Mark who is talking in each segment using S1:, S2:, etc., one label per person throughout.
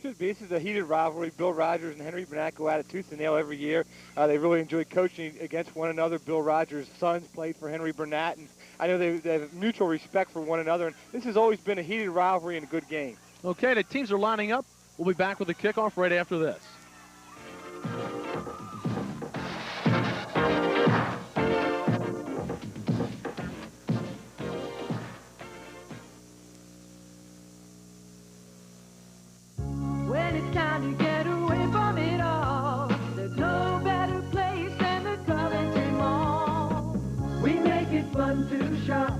S1: should be. This is a heated rivalry. Bill Rogers and Henry Burnett go at it tooth and nail every year. They really enjoy coaching against one another. Bill Rogers' sons played for Henry Burnett, and I know they have mutual respect for one another. And this has always been a heated rivalry and a good game.
S2: Okay, the teams are lining up. We'll be back with the kickoff right after this.
S3: When it's time to get away from it all, there's no better place than the Coventry Mall. We make it fun to shop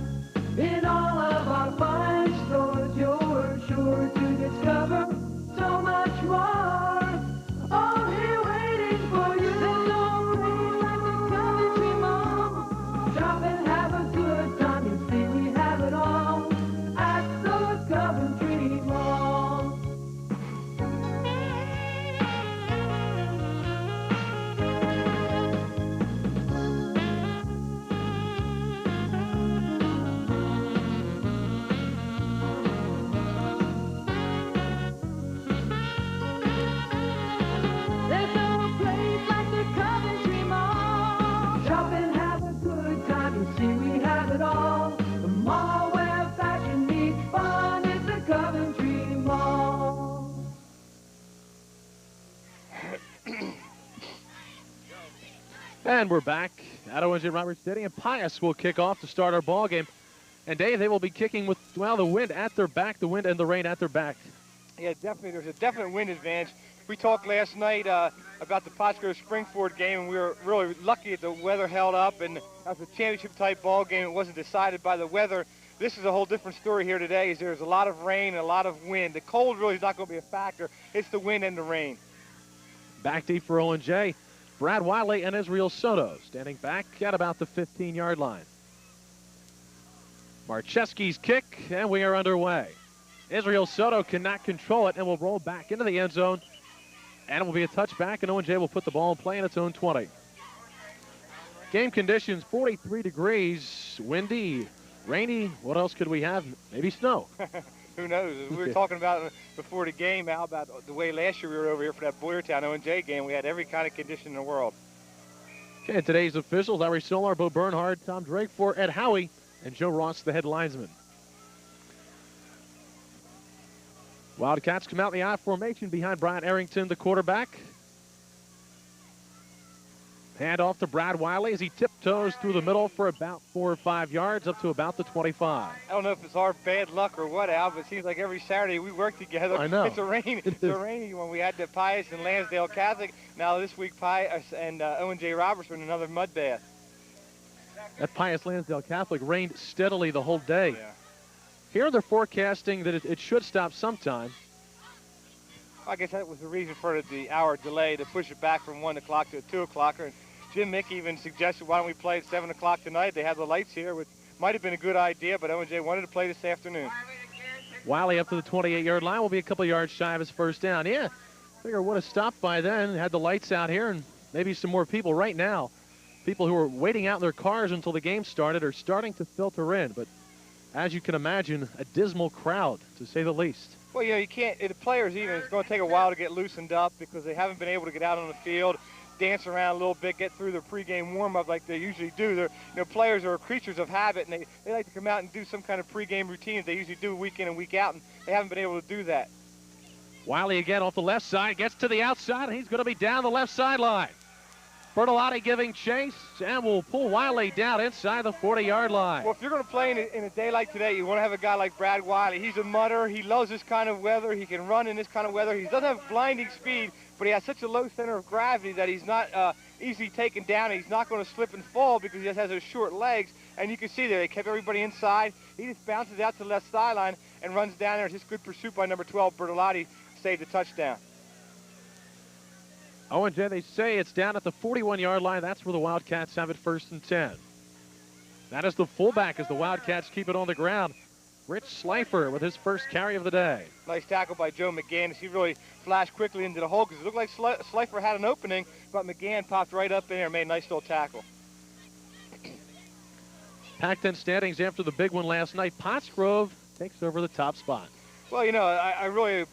S3: in all of our fine stores. You're sure to discover so much more. All here waiting for you. There's no place like the Coventry Mall. Shop and have a good time. You see we have it all at the Coventry Mall.
S2: And we're back at OJ Roberts Stadium. Pius will kick off to start our ball game. And Dave, they will be kicking with, well, the wind at their back, the wind and the rain at their back.
S1: Yeah, definitely. There's a definite wind advantage. We talked last night about the Pottsgrove-Springford game, and we were really lucky that the weather held up, and that was a championship-type ball game. It wasn't decided by the weather. This is a whole different story here today. Is there's a lot of rain and a lot of wind. The cold really is not going to be a factor. It's the wind and the rain.
S2: Back deep for O&J. Brad Wiley and Israel Soto standing back at about the 15-yard line. Marcheski's kick, and we are underway. Israel Soto cannot control it and will roll back into the end zone. And it will be a touchback, and O&J will put the ball in play in its own 20. Game conditions, 43 degrees, windy, rainy. What else could we have? Maybe snow.
S1: Who knows? We were talking about before the game, Al, about the way last year we were over here for that Boyertown O&J game. We had every kind of condition in the world.
S2: Okay, today's officials, Larry Solar, Bo Bernhard, Tom Drake for Ed Howie, and Joe Ross, the head linesman. Wildcats come out in the I formation behind Brian Arrington, the quarterback. Hand off to Brad Wiley as he tiptoes through the middle for about 4 or 5 yards up to about the 25.
S1: I don't know if it's our bad luck or what, Al, but it seems like every Saturday we work together.
S2: I know.
S1: It's a rainy one. We had the Pius and Lansdale Catholic. Now this week Pius and O&J Roberts in another mud bath.
S2: That Pius Lansdale Catholic rained steadily the whole day.
S1: Yeah.
S2: Here they're forecasting that it should stop sometime.
S1: I guess that was the reason for the hour delay to push it back from 1 o'clock to 2 o'clock. Jim Mick even suggested, why don't we play at 7 o'clock tonight? They have the lights here, which might have been a good idea, but O&J wanted to play this afternoon.
S2: Wiley up to the 28-yard line will be a couple yards shy of his first down. Yeah, figure would have stopped by then, had the lights out here, and maybe some more people right now. People who were waiting out in their cars until the game started are starting to filter in, but as you can imagine, a dismal crowd, to say the least.
S1: Well, you know, you can't, the players even, it's going to take a while to get loosened up because they haven't been able to get out on the field, dance around a little bit, get through their pregame warm-up like they usually do. They're, players are creatures of habit, and they like to come out and do some kind of pregame routine that they usually do week in and week out, and they haven't been able to do that.
S2: Wiley again off the left side, gets to the outside, and he's going to be down the left sideline. Bertolotti giving chase, and will pull Wiley down inside the 40-yard line.
S1: Well, if you're going to play in a day like today, you want to have a guy like Brad Wiley. He's a mudder. He loves this kind of weather. He can run in this kind of weather. He doesn't have blinding speed, but he has such a low center of gravity that he's not easily taken down. He's not going to slip and fall because he just has those short legs. And you can see there, they kept everybody inside. He just bounces out to the left sideline and runs down there. It's just good pursuit by number 12, Bertolotti, saved the touchdown.
S2: O&J, they say it's down at the 41-yard line. That's where the Wildcats have it 1st and 10. That is the fullback as the Wildcats keep it on the ground. Rich Slifer with his first carry of the day.
S1: Nice tackle by Joe McGann. He really flashed quickly into the hole because it looked like Slifer had an opening, but McGann popped right up in there and made a nice little tackle.
S2: Pac-10 standings after the big one last night. Pottsgrove takes over the top spot.
S1: Well, I really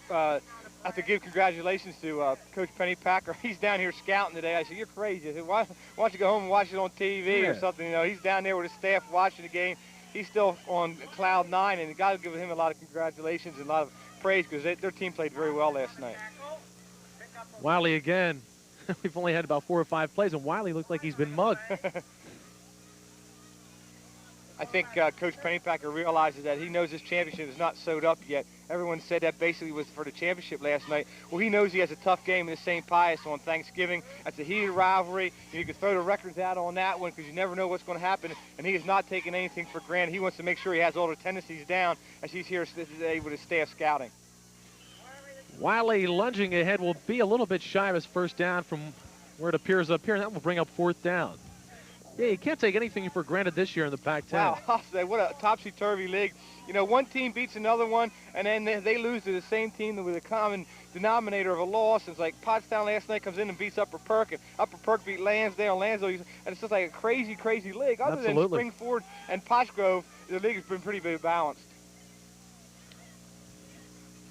S1: I have to give congratulations to Coach Pennypacker. He's down here scouting today. I said, you're crazy. I said, why don't you go home and watch it on TV or something? You know, he's down there with his staff watching the game. He's still on cloud 9, and got to give him a lot of congratulations and a lot of praise because their team played very well last night.
S2: Wiley again. We've only had about 4 or 5 plays, and Wiley looked like he's been mugged.
S1: I think Coach Pennypacker realizes that he knows this championship is not sewed up yet. Everyone said that basically was for the championship last night. Well, he knows he has a tough game in the St. Pius on Thanksgiving. That's a heated rivalry. You can throw the records out on that one because you never know what's going to happen. And he is not taking anything for granted. He wants to make sure he has all the tendencies down as he's here today with his staff scouting.
S2: Wiley lunging ahead will be a little bit shy of his first down from where it appears up here, and that will bring up 4th down. Yeah, you can't take anything for granted this year in the Pac-10.
S1: Wow, I'll say, what a topsy-turvy league. You know, one team beats another one, and then they lose to the same team with a common denominator of a loss. It's like Pottstown last night comes in and beats Upper Perk, and Upper Perk beat Lansdale, and it's just like a crazy, crazy league. Other than Springford and Pottsgrove, the league has been pretty balanced.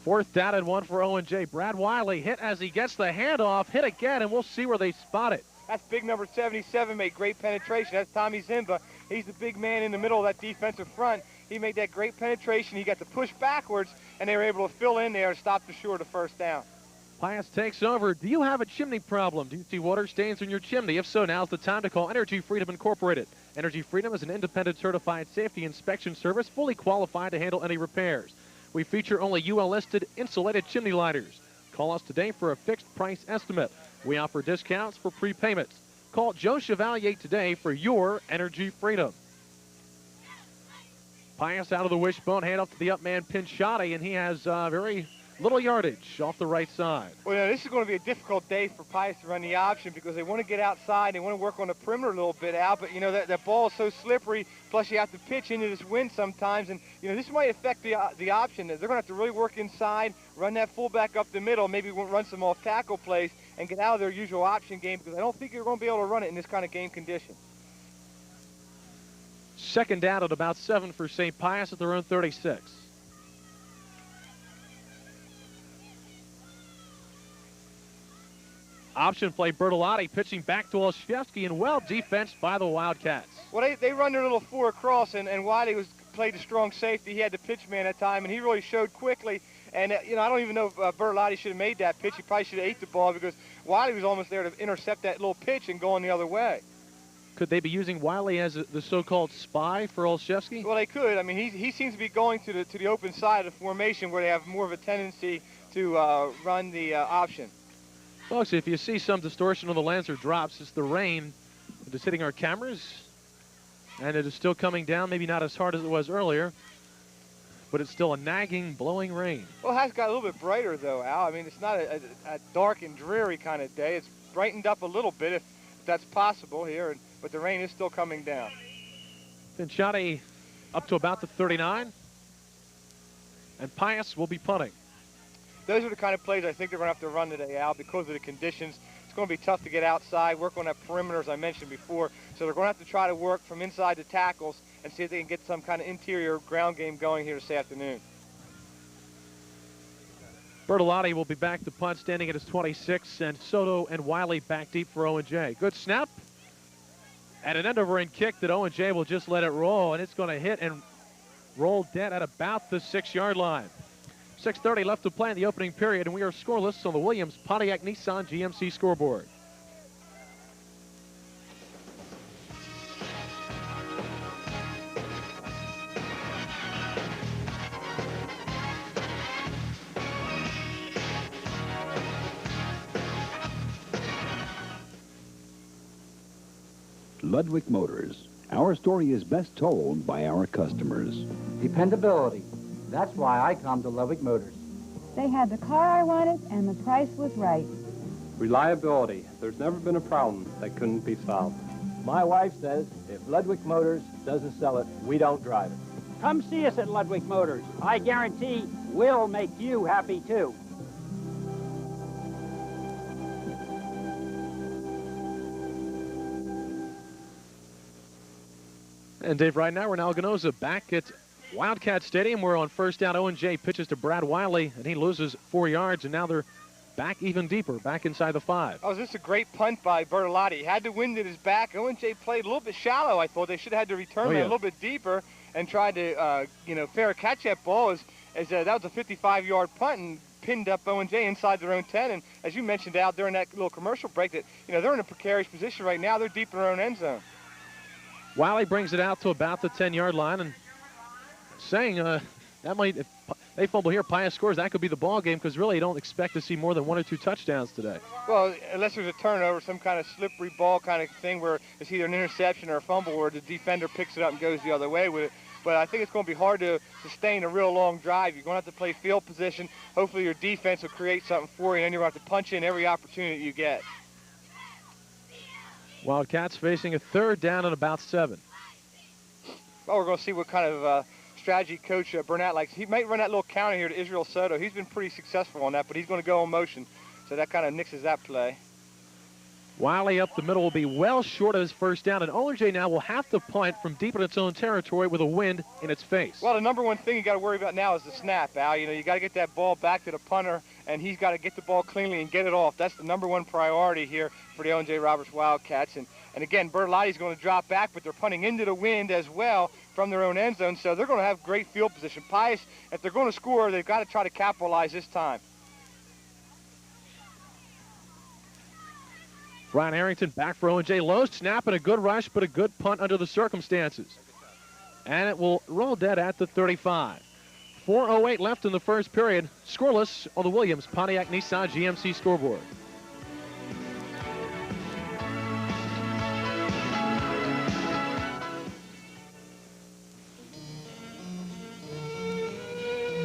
S2: 4th down and 1 for O&J. Brad Wiley hit as he gets the handoff, hit again, and we'll see where they spot it.
S1: That's big number 77, made great penetration. That's Tommy Zimba. He's the big man in the middle of that defensive front. He made that great penetration. He got the push backwards, and they were able to fill in there and stop the short of 1st down.
S2: Pius takes over. Do you have a chimney problem? Do you see water stains in your chimney? If so, now's the time to call Energy Freedom Incorporated. Energy Freedom is an independent certified safety inspection service fully qualified to handle any repairs. We feature only UL-listed insulated chimney lighters. Call us today for a fixed price estimate. We offer discounts for prepayments. Call Joe Chevalier today for your Energy Freedom. Pius out of the wishbone, hand off to the up man Pinchotti, and he has very little yardage off the right side.
S1: Well, you know, this is going to be a difficult day for Pius to run the option because they want to get outside. They want to work on the perimeter a little bit out, but, you know, that ball is so slippery, plus you have to pitch into this wind sometimes, and, you know, this might affect the option. They're going to have to really work inside, run that fullback up the middle, maybe run some off-tackle plays, and get out of their usual option game because I don't think you're going to be able to run it in this kind of game condition.
S2: 2nd down at about 7 for St. Pius at their own 36. Option play, Bertolotti pitching back to Olszewski, and well defensed by the Wildcats.
S1: Well, they run their little 4 across, and Wiley played a strong safety. He had the pitch man at time, and he really showed quickly. And, you know, I don't even know if Bertolotti should have made that pitch. He probably should have ate the ball because Wiley was almost there to intercept that little pitch and go on the other way.
S2: Could they be using Wiley as the so-called spy for Olszewski?
S1: Well, they could. I mean, he seems to be going to the open side of the formation where they have more of a tendency to run the option.
S2: Folks, if you see some distortion on the lens or drops, it's the rain that is hitting our cameras, and it is still coming down, maybe not as hard as it was earlier, but it's still a nagging, blowing rain.
S1: Well, it has got a little bit brighter, though, Al. I mean, it's not a dark and dreary kind of day. It's brightened up a little bit, if that's possible here, but the rain is still coming down.
S2: Pinchotti up to about the 39, and Pius will be punting.
S1: Those are the kind of plays I think they're going to have to run today, Al, because of the conditions. It's going to be tough to get outside, work on that perimeter, as I mentioned before. So they're going to have to try to work from inside the tackles and see if they can get some kind of interior ground game going here this afternoon.
S2: Bertolotti will be back to punt, standing at his 26, and Soto and Wiley back deep for O&J. Good snap. And an end-over-end kick that O&J will just let it roll, and it's going to hit and roll dead at about the 6-yard line. 6:30 left to play in the opening period, and we are scoreless on the Williams Pontiac Nissan GMC scoreboard.
S4: Ludwig Motors. Our story is best told by our customers.
S5: Dependability. That's why I come to Ludwig Motors.
S6: They had the car I wanted, and the price was right.
S7: Reliability. There's never been a problem that couldn't be solved.
S5: My wife says if Ludwig Motors doesn't sell it, we don't drive it.
S8: Come see us at Ludwig Motors. I guarantee we'll make you happy, too.
S2: And Dave, right now we're in Algonosa, back at Wildcat Stadium, where on first down, O&J pitches to Brad Wiley, and he loses 4 yards, and now they're back even deeper, back inside the 5.
S1: Oh, this is a great punt by Bertolotti. He had the wind at his back. O&J played a little bit shallow, I thought. They should have had to return it a little bit deeper and tried to, fair catch that ball. That was a 55-yard punt and pinned up O&J inside their own 10. And as you mentioned out during that little commercial break, that they're in a precarious position right now. They're deep in their own end zone.
S2: Wiley brings it out to about the 10-yard line and saying that might, if they fumble here, Pius scores, that could be the ball game, because really you don't expect to see more than 1 or 2 touchdowns today.
S1: Well, unless there's a turnover, some kind of slippery ball kind of thing where it's either an interception or a fumble where the defender picks it up and goes the other way with it. But I think it's going to be hard to sustain a real long drive. You're going to have to play field position. Hopefully your defense will create something for you, and then you're going to have to punch in every opportunity you get. Wildcats
S2: facing a 3rd down and about 7.
S1: Well, we're going to see what kind of strategy Coach Burnett likes. He might run that little counter here to Israel Soto. He's been pretty successful on that, but he's going to go on motion. So that kind of nixes that play.
S2: Wiley up the middle will be well short of his first down, and O&J now will have to punt from deep in its own territory with a wind in its face.
S1: Well, the number one thing you got to worry about now is the snap, Al. You got to get that ball back to the punter, and he's got to get the ball cleanly and get it off. That's the number one priority here for the O&J Roberts Wildcats. And again, Bertolotti's going to drop back, but they're punting into the wind as well from their own end zone, so they're going to have great field position. Pius, if they're going to score, they've got to try to capitalize this time.
S2: Brian Harrington back for O&J. Low snap and a good rush, but a good punt under the circumstances. And it will roll dead at the 35. 4:08 left in the first period. Scoreless on the Williams Pontiac Nissan GMC scoreboard.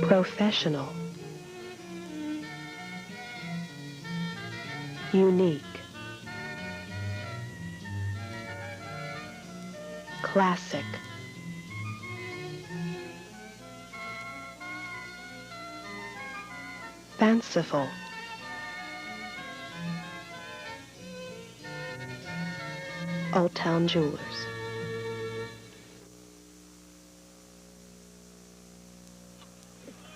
S9: Professional. Unique. Classic. Fanciful. Old Town Jewelers.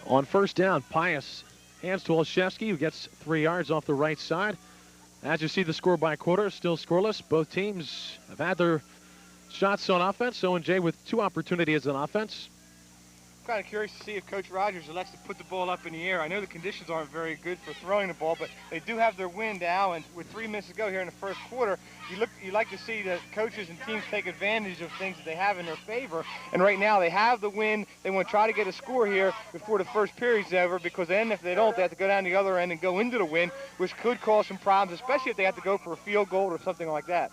S2: On first down, Pius hands to Olszewski, who gets 3 yards off the right side. As you see, the score by quarter, still scoreless. Both teams have had their shots on offense. O&J with 2 opportunities on offense.
S1: I'm kind of curious to see if Coach Rogers elects to put the ball up in the air. I know the conditions aren't very good for throwing the ball, but they do have their wind now, and with 3 minutes to go here in the first quarter, you like to see the coaches and teams take advantage of things that they have in their favor. And right now they have the wind. They want to try to get a score here before the first period's over, because then if they don't, they have to go down the other end and go into the wind, which could cause some problems, especially if they have to go for a field goal or something like that.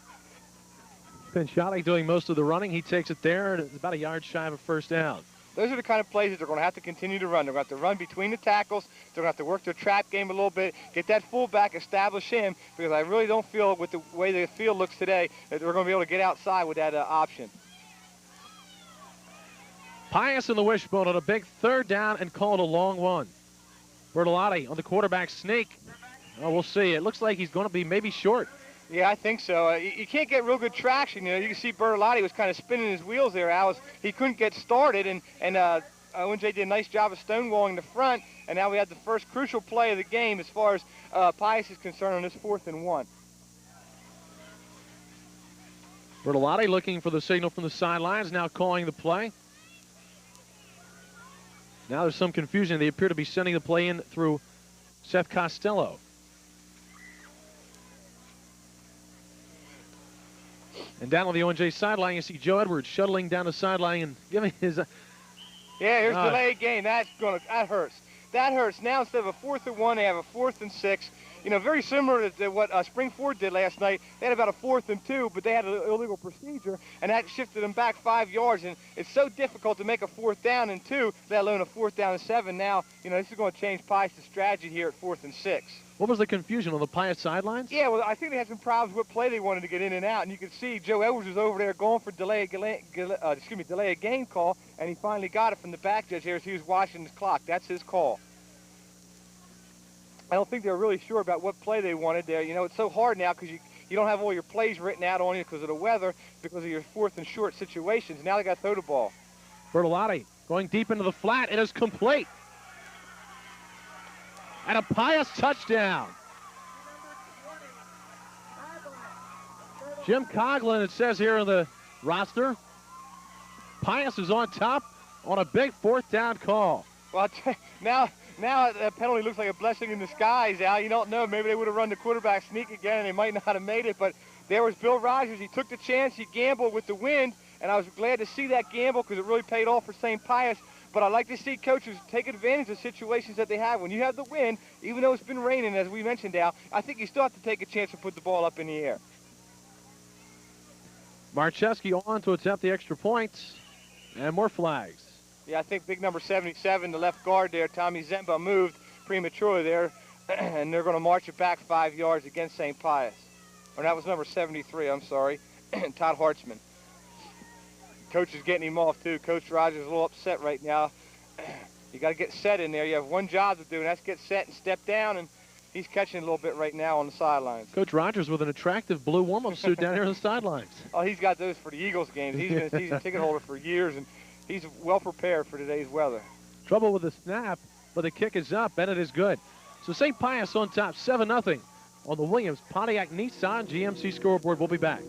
S2: Pinchotty doing most of the running. He takes it there, and it's about a yard shy of a first down.
S1: Those are the kind of plays that they're going to have to continue to run. They're going to have to run between the tackles. They're going to have to work their trap game a little bit, get that fullback, establish him, because I really don't feel, with the way the field looks today, that they're going to be able to get outside with that option.
S2: Pius in the wishbone on a big 3rd down and called a long one. Bertolotti on the quarterback sneak. Oh, we'll see. It looks like he's going to be maybe short.
S1: Yeah, I think so. You can't get real good traction. You can see Bertolotti was kind of spinning his wheels there, Alice. He couldn't get started, and O&J did a nice job of stonewalling the front, and now we have the first crucial play of the game as far as Pius is concerned on this 4th and 1.
S2: Bertolotti looking for the signal from the sidelines, now calling the play. Now there's some confusion. They appear to be sending the play in through Seth Costello. And down on the O&J sideline, you see Joe Edwards shuttling down the sideline and giving his...
S1: Yeah, here's delayed game. That hurts. That hurts. Now instead of a 4th and 1, they have a 4th and 6. Very similar to what Spring Ford did last night. They had about a 4th and 2, but they had an illegal procedure, and that shifted them back 5 yards. And it's so difficult to make a 4th down and 2, let alone a 4th down and 7. Now, this is going to change Pius' strategy here at 4th and 6.
S2: What was the confusion on the Pius sidelines?
S1: Yeah, well, I think they had some problems with play they wanted to get in and out, and you can see Joe Edwards was over there going for delay a game call, and he finally got it from the back judge here as he was watching his clock. That's his call. I don't think they were really sure about what play they wanted there. It's so hard now because you don't have all your plays written out on you because of the weather, because of your 4th and short situations. Now they got to throw the ball.
S2: Bertolotti Going deep into the flat. It is complete. And a Pius touchdown. Jim Coughlin, it says here on the roster. Pius is on top on a big 4th down call.
S1: Well, now that penalty looks like a blessing in disguise, Al. You don't know. Maybe they would have run the quarterback sneak again, and they might not have made it. But there was Bill Rogers. He took the chance. He gambled with the wind, and I was glad to see that gamble because it really paid off for St. Pius. But I like to see coaches take advantage of situations that they have. When you have the wind, even though it's been raining, as we mentioned, Al, I think you still have to take a chance to put the ball up in the air.
S2: Marcheski on to attempt the extra points, and more flags.
S1: Yeah, I think big number 77, the left guard there, Tommy Zemba, moved prematurely there, and they're going to march it back 5 yards against St. Pius. Or that was number 73, I'm sorry, Todd Hartzman. Coach is getting him off, too. Coach Rogers is a little upset right now. You got to get set in there. You have one job to do, and that's get set and step down, and he's catching a little bit right now on the sidelines.
S2: Coach Rogers with an attractive blue warm-up suit down here on the sidelines.
S1: Oh, he's got those for the Eagles games. He's been a season ticket holder for years, and he's well prepared for today's weather.
S2: Trouble with the snap, but the kick is up, and it is good. So St. Pius on top, 7-0 on the Williams Pontiac Nissan GMC scoreboard. We'll be back.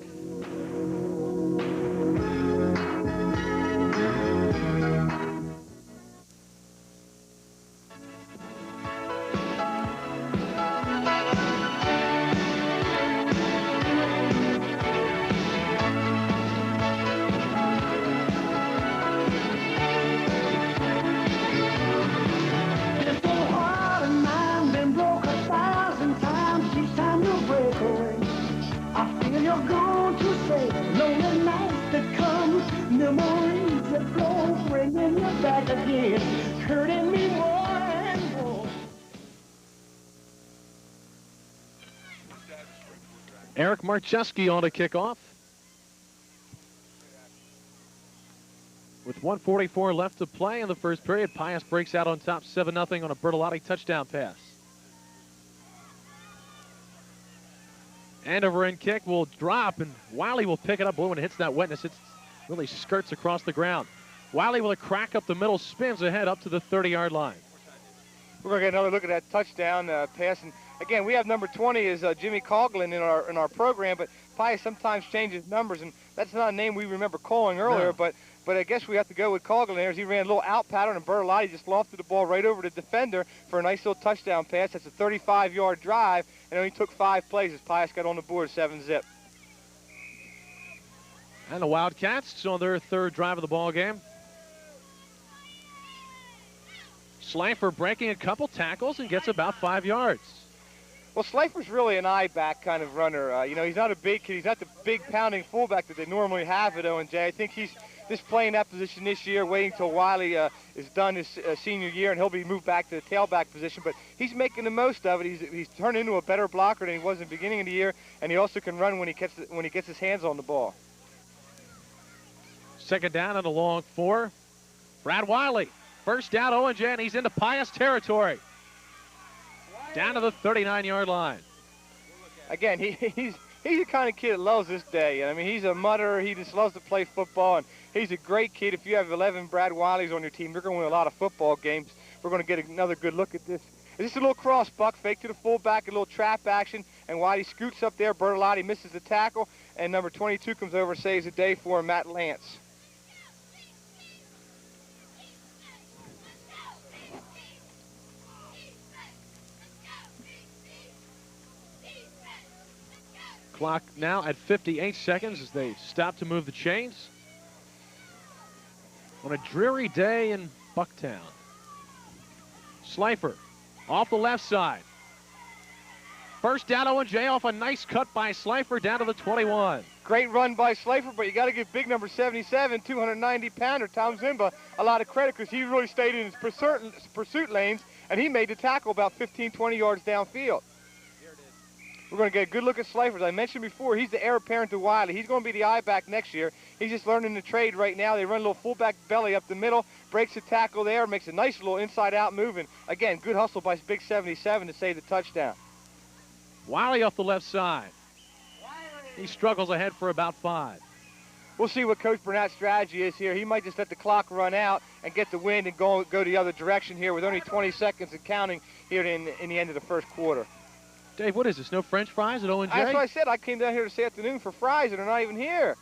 S2: Eric Marcheski on to kick off. With 1:44 left to play in the first period, Pius breaks out on top 7-0 on a Bertolotti touchdown pass. And over end kick will drop, and Wiley will pick it up. Boy, when it hits that wetness, it really skirts across the ground. Wiley with a crack up the middle, spins ahead up to the 30-yard line.
S1: We're going to get another look at that touchdown pass. And again, we have number 20 is Jimmy Coughlin in our program, but Pius sometimes changes numbers, and that's not a name we remember calling earlier.
S2: No.
S1: But I guess we have to go with Coughlin there as he ran a little out pattern, and Bertolotti just lofted the ball right over the defender for a nice little touchdown pass. That's a 35-yard drive, and it only took 5 plays as Pius got on the board 7-zip.
S2: And the Wildcats on their 3rd drive of the ball game. Schleifer breaking a couple tackles and gets about 5 yards.
S1: Well, Schleifer's really an I-back kind of runner. You know, he's not a big kid. He's not the big pounding fullback that they normally have at O&J. I think he's just playing that position this year, waiting until Wiley is done his senior year, and he'll be moved back to the tailback position. But he's making the most of it. He's turned into a better blocker than he was in the beginning of the year, and he also can run when he gets his hands on the ball.
S2: 2nd down and a long 4. Brad Wiley. 1st down, O&J, and he's into Pius territory. Down to the 39-yard line.
S1: Again, he's the kind of kid that loves this day. I mean, he's a mutterer. He just loves to play football, and he's a great kid. If you have 11 Brad Wileys on your team, you're going to win a lot of football games. We're going to get another good look at this. It's just a little cross buck, fake to the fullback, a little trap action, and Wiley scoots up there. Bertolotti misses the tackle, and number 22 comes over and saves the day for Matt Lance.
S2: Clock now at 58 seconds as they stop to move the chains. On a dreary day in Bucktown. Schleifer off the left side. 1st down, O&J off a nice cut by Schleifer down to the 21.
S1: Great run by Schleifer, but you got to give big number 77, 290-pounder Tom Zimba a lot of credit because he really stayed in his pursuit lanes, and he made the tackle about 15, 20 yards downfield. We're going to get a good look at Schleifer. As I mentioned before, he's the heir apparent to Wiley. He's going to be the I-back next year. He's just learning the trade right now. They run a little fullback belly up the middle, breaks the tackle there, makes a nice little inside-out move. And again, good hustle by big 77 to save the touchdown.
S2: Wiley off the left side. He struggles ahead for about 5.
S1: we'll see what Coach Burnett's strategy is here. He might just let the clock run out and get the wind and go the other direction here with only 20 seconds and counting here in the end of the first quarter.
S2: Dave, what is this? No French fries at O&J?
S1: That's what I said. I came down here this afternoon for fries, and they're not even here.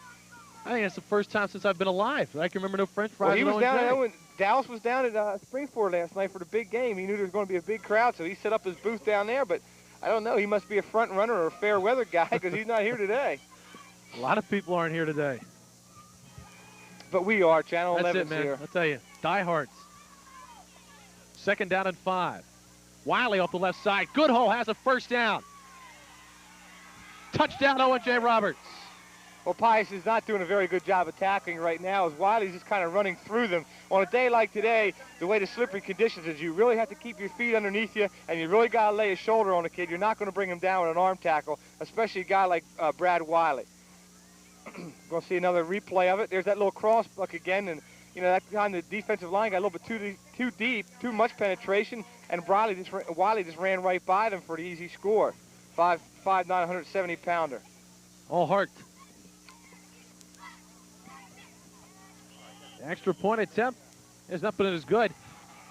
S2: I think that's the first time since I've been alive that I can remember no French fries.
S1: Well, he
S2: at
S1: was
S2: O&J.
S1: down at Dallas was down at Springford last night for the big game. He knew there was going to be a big crowd, so he set up his booth down there. But I don't know. He must be a front runner or a fair weather guy because he's not here today.
S2: A lot of people aren't here today.
S1: But we are. Channel
S2: That's
S1: 11's
S2: it, man.
S1: here.
S2: I'll tell you. Diehards. 2nd down and 5. Wiley off the left side. Goodhull has a first down. Touchdown, O&J Roberts.
S1: Well, Pius is not doing a very good job of tackling right now as Wiley's just kind of running through them. On a day like today, the way the slippery conditions is, you really have to keep your feet underneath you, and you really got to lay a shoulder on the kid. You're not going to bring him down with an arm tackle, especially a guy like Brad Wiley. Going to see another replay of it. There's that little cross buck again, and you know that behind the defensive line got a little bit too deep, too much penetration, and Wiley just ran right by them for the easy score. 5'9", 170-pounder.
S2: All Hart. The extra point attempt is not been as good.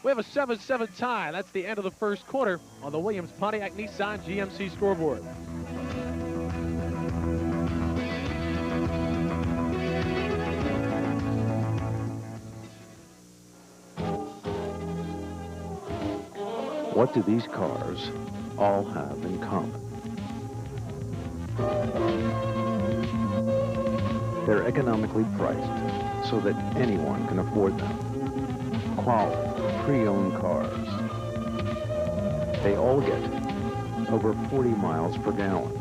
S2: We have a 7-7 tie. That's the end of the first quarter on the Williams Pontiac Nissan GMC scoreboard.
S4: What do these cars all have in common? They're economically priced so that anyone can afford them. Quality, pre-owned cars. They all get over 40 miles per gallon.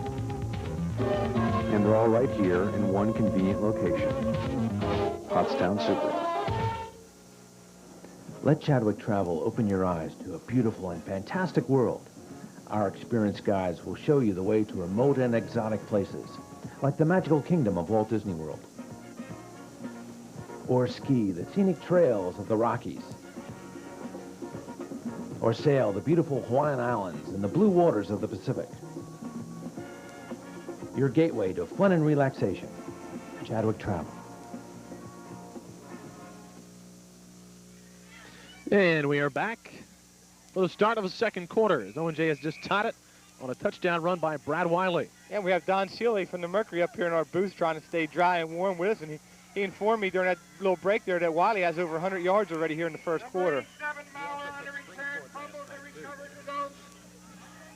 S4: And they're all right here in one convenient location, Pottstown Super.
S10: Let Chadwick Travel open your eyes to a beautiful and fantastic world. Our experienced guides will show you the way to remote and exotic places, like the magical kingdom of Walt Disney World. Or ski the scenic trails of the Rockies. Or sail the beautiful Hawaiian Islands and the blue waters of the Pacific. Your gateway to fun and relaxation, Chadwick Travel.
S2: And we are back for the start of the second quarter as O&J has just tied it on a touchdown run by Brad Wiley.
S1: And we have Don Seeley from the Mercury up here in our booth trying to stay dry and warm with us, and he informed me during that little break there that Wiley has over 100 yards already here in the first quarter.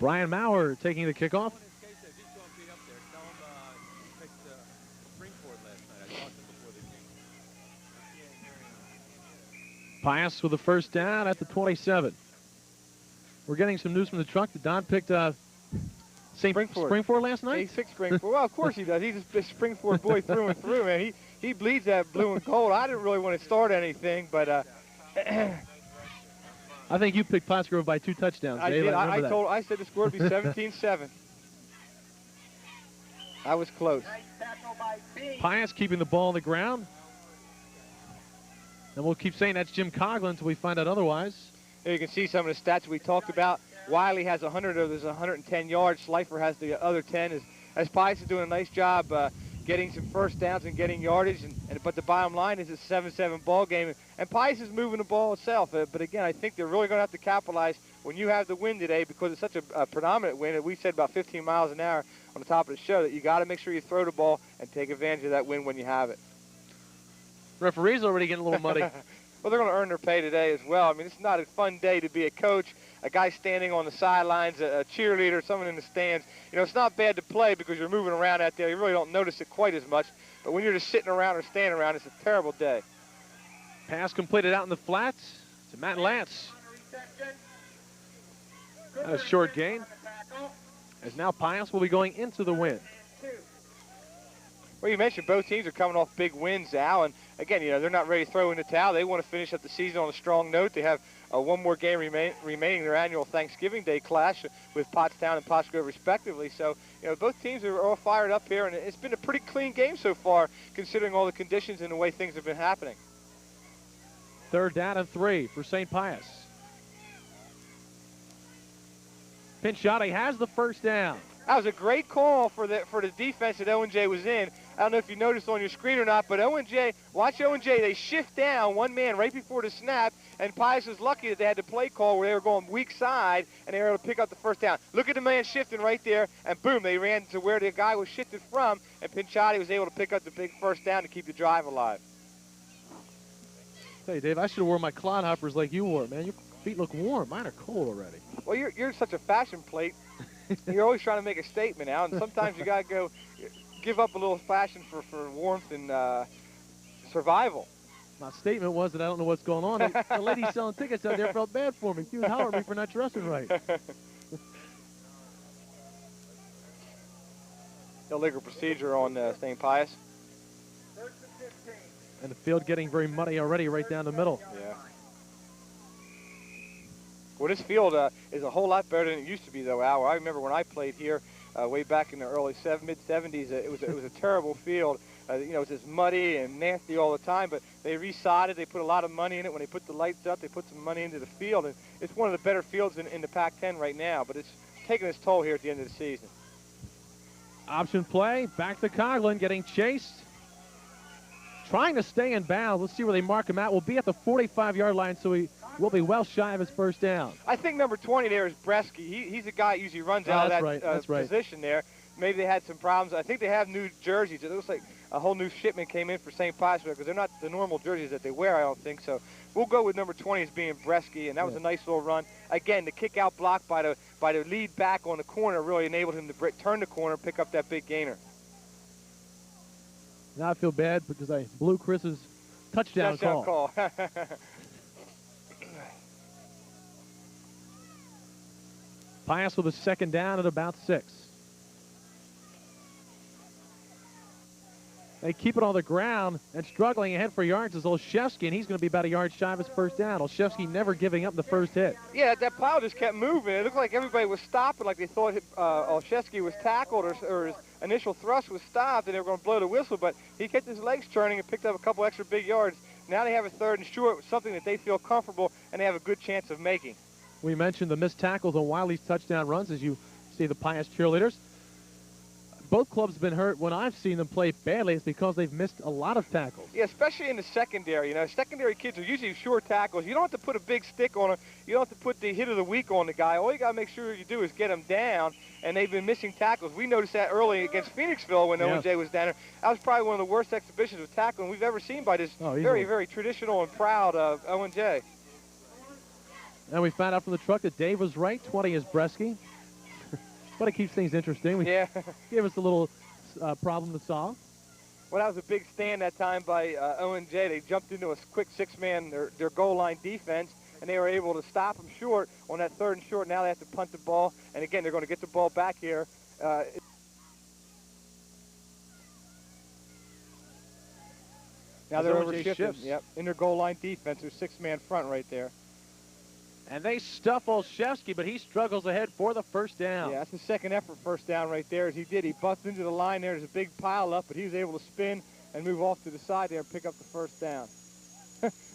S2: Brian Maurer taking the kickoff. Pius with the first down at the 27. We're getting some news from the truck that Don picked Springford last night.
S1: He picked Springford. Well, of course he does. He's a Springford boy through and through, man. He bleeds that blue and gold. I didn't really want to start anything, but
S2: I think you picked Pottsgrove by 2 touchdowns.
S1: I
S2: Dave.
S1: did.
S2: I
S1: said the score would be 17-7. I was close.
S2: Pius keeping the ball on the ground. And we'll keep saying that's Jim Coughlin until we find out otherwise.
S1: Here you can see some of the stats we talked about. Wiley has 100 of those 110 yards. Schleifer has the other 10. As Pius is doing a nice job getting some first downs and getting yardage. But the bottom line is it's a 7-7 ball game. And Pius is moving the ball itself. But again, I think they're really going to have to capitalize when you have the wind today, because it's such a predominant wind. And we said about 15 miles an hour on the top of the show that you got to make sure you throw the ball and take advantage of that wind when you have it.
S2: Referee's already getting a little muddy.
S1: Well, they're going to earn their pay today as well. I mean, it's not a fun day to be a coach, a guy standing on the sidelines, a cheerleader, someone in the stands. You know, it's not bad to play because you're moving around out there. You really don't notice it quite as much. But when you're just sitting around or standing around, it's a terrible day.
S2: Pass completed out in the flats to Matt Lance. A short gain. As now Pius will be going into the wind.
S1: Well, you mentioned both teams are coming off big wins, Al, and again, you know, they're not ready to throw in the towel. They want to finish up the season on a strong note. They have one more game remaining, their annual Thanksgiving Day clash with Pottstown and Pottsgrove respectively. So, you know, both teams are all fired up here, and it's been a pretty clean game so far, considering all the conditions and the way things have been happening.
S2: 3rd down and 3 for St. Pius. Pinchotti has the first down.
S1: That was a great call for the defense that O&J was in. I don't know if you noticed on your screen or not, but O&J, watch O&J, they shift down one man right before the snap, and Pius was lucky that they had the play call where they were going weak side, and they were able to pick up the first down. Look at the man shifting right there, and boom, they ran to where the guy was shifted from, and Pinchotti was able to pick up the big first down to keep the drive alive.
S2: Hey, Dave, I should have worn my clodhoppers like you wore, man. Your feet look warm. Mine are cold already.
S1: Well, you're such a fashion plate. You're always trying to make a statement out, and sometimes you got to go give up a little fashion for warmth and survival.
S2: My statement was that I don't know what's going on. The lady selling tickets out there felt bad for me. She was hollering at me for not dressing right.
S1: Illegal procedure on St. Pius.
S2: And the field getting very muddy already right down the middle.
S1: Yeah. Well, this field is a whole lot better than it used to be, though, Al. I remember when I played here way back in the early mid-'70s, it was a terrible field. You know, it was just muddy and nasty all the time, but they resodded. They put a lot of money in it. When they put the lights up, they put some money into the field, and it's one of the better fields in the Pac-10 right now, but it's taking its toll here at the end of the season.
S2: Option play, back to Coughlin, getting chased. Trying to stay in bounds. Let's see where they mark him out. We'll be at the 45-yard line, so he will be well shy of his first down.
S1: I think number 20 there is Bresky. He's a guy that usually runs out of that position there. Maybe they had some problems. I think they have new jerseys. It looks like a whole new shipment came in for St. Pius because they're not the normal jerseys that they wear, I don't think. So we'll go with number 20 as being Bresky, and that was a nice little run. Again, the kick out block by the lead back on the corner really enabled him to turn the corner and pick up that big gainer.
S2: Now I feel bad because I blew Chris's touchdown call. Pius with a second down at about 6. They keep it on the ground, and struggling ahead for yards is Olszewski, and he's going to be about a yard shy of his first down. Olszewski never giving up the first hit.
S1: Yeah, that pile just kept moving. It looked like everybody was stopping, like they thought Olszewski was tackled or his initial thrust was stopped, and they were going to blow the whistle, but he kept his legs turning and picked up a couple extra big yards. Now they have a 3rd and short, something that they feel comfortable and they have a good chance of making.
S2: We mentioned the missed tackles on Wiley's touchdown runs as you see the Pius cheerleaders. Both clubs have been hurt. When I've seen them play badly, it's because they've missed a lot of tackles.
S1: Yeah, especially in the secondary. You know, secondary kids are usually short tackles. You don't have to put a big stick on them. You don't have to put the hit of the week on the guy. All you got to make sure you do is get them down, and they've been missing tackles. We noticed that early against Phoenixville when O&J was down there. That was probably one of the worst exhibitions of tackling we've ever seen by this very, very traditional and proud O&J.
S2: And we found out from the truck that Dave was right. 20 is Bresky. But it keeps things interesting.
S1: Yeah.
S2: Gave us a little problem to solve.
S1: Well, that was a big stand that time by O&J. They jumped into a quick 6-man, their goal line defense, and they were able to stop them short on that 3rd and short. Now they have to punt the ball, and again, they're going to get the ball back here. Now they're over shifting. Yep, in their goal line defense, their 6-man front right there.
S2: And they stuff Olszewski, but he struggles ahead for the first down.
S1: Yeah, that's the second effort first down right there as he did. He busts into the line there. There's a big pile up, but he was able to spin and move off to the side there and pick up the first down.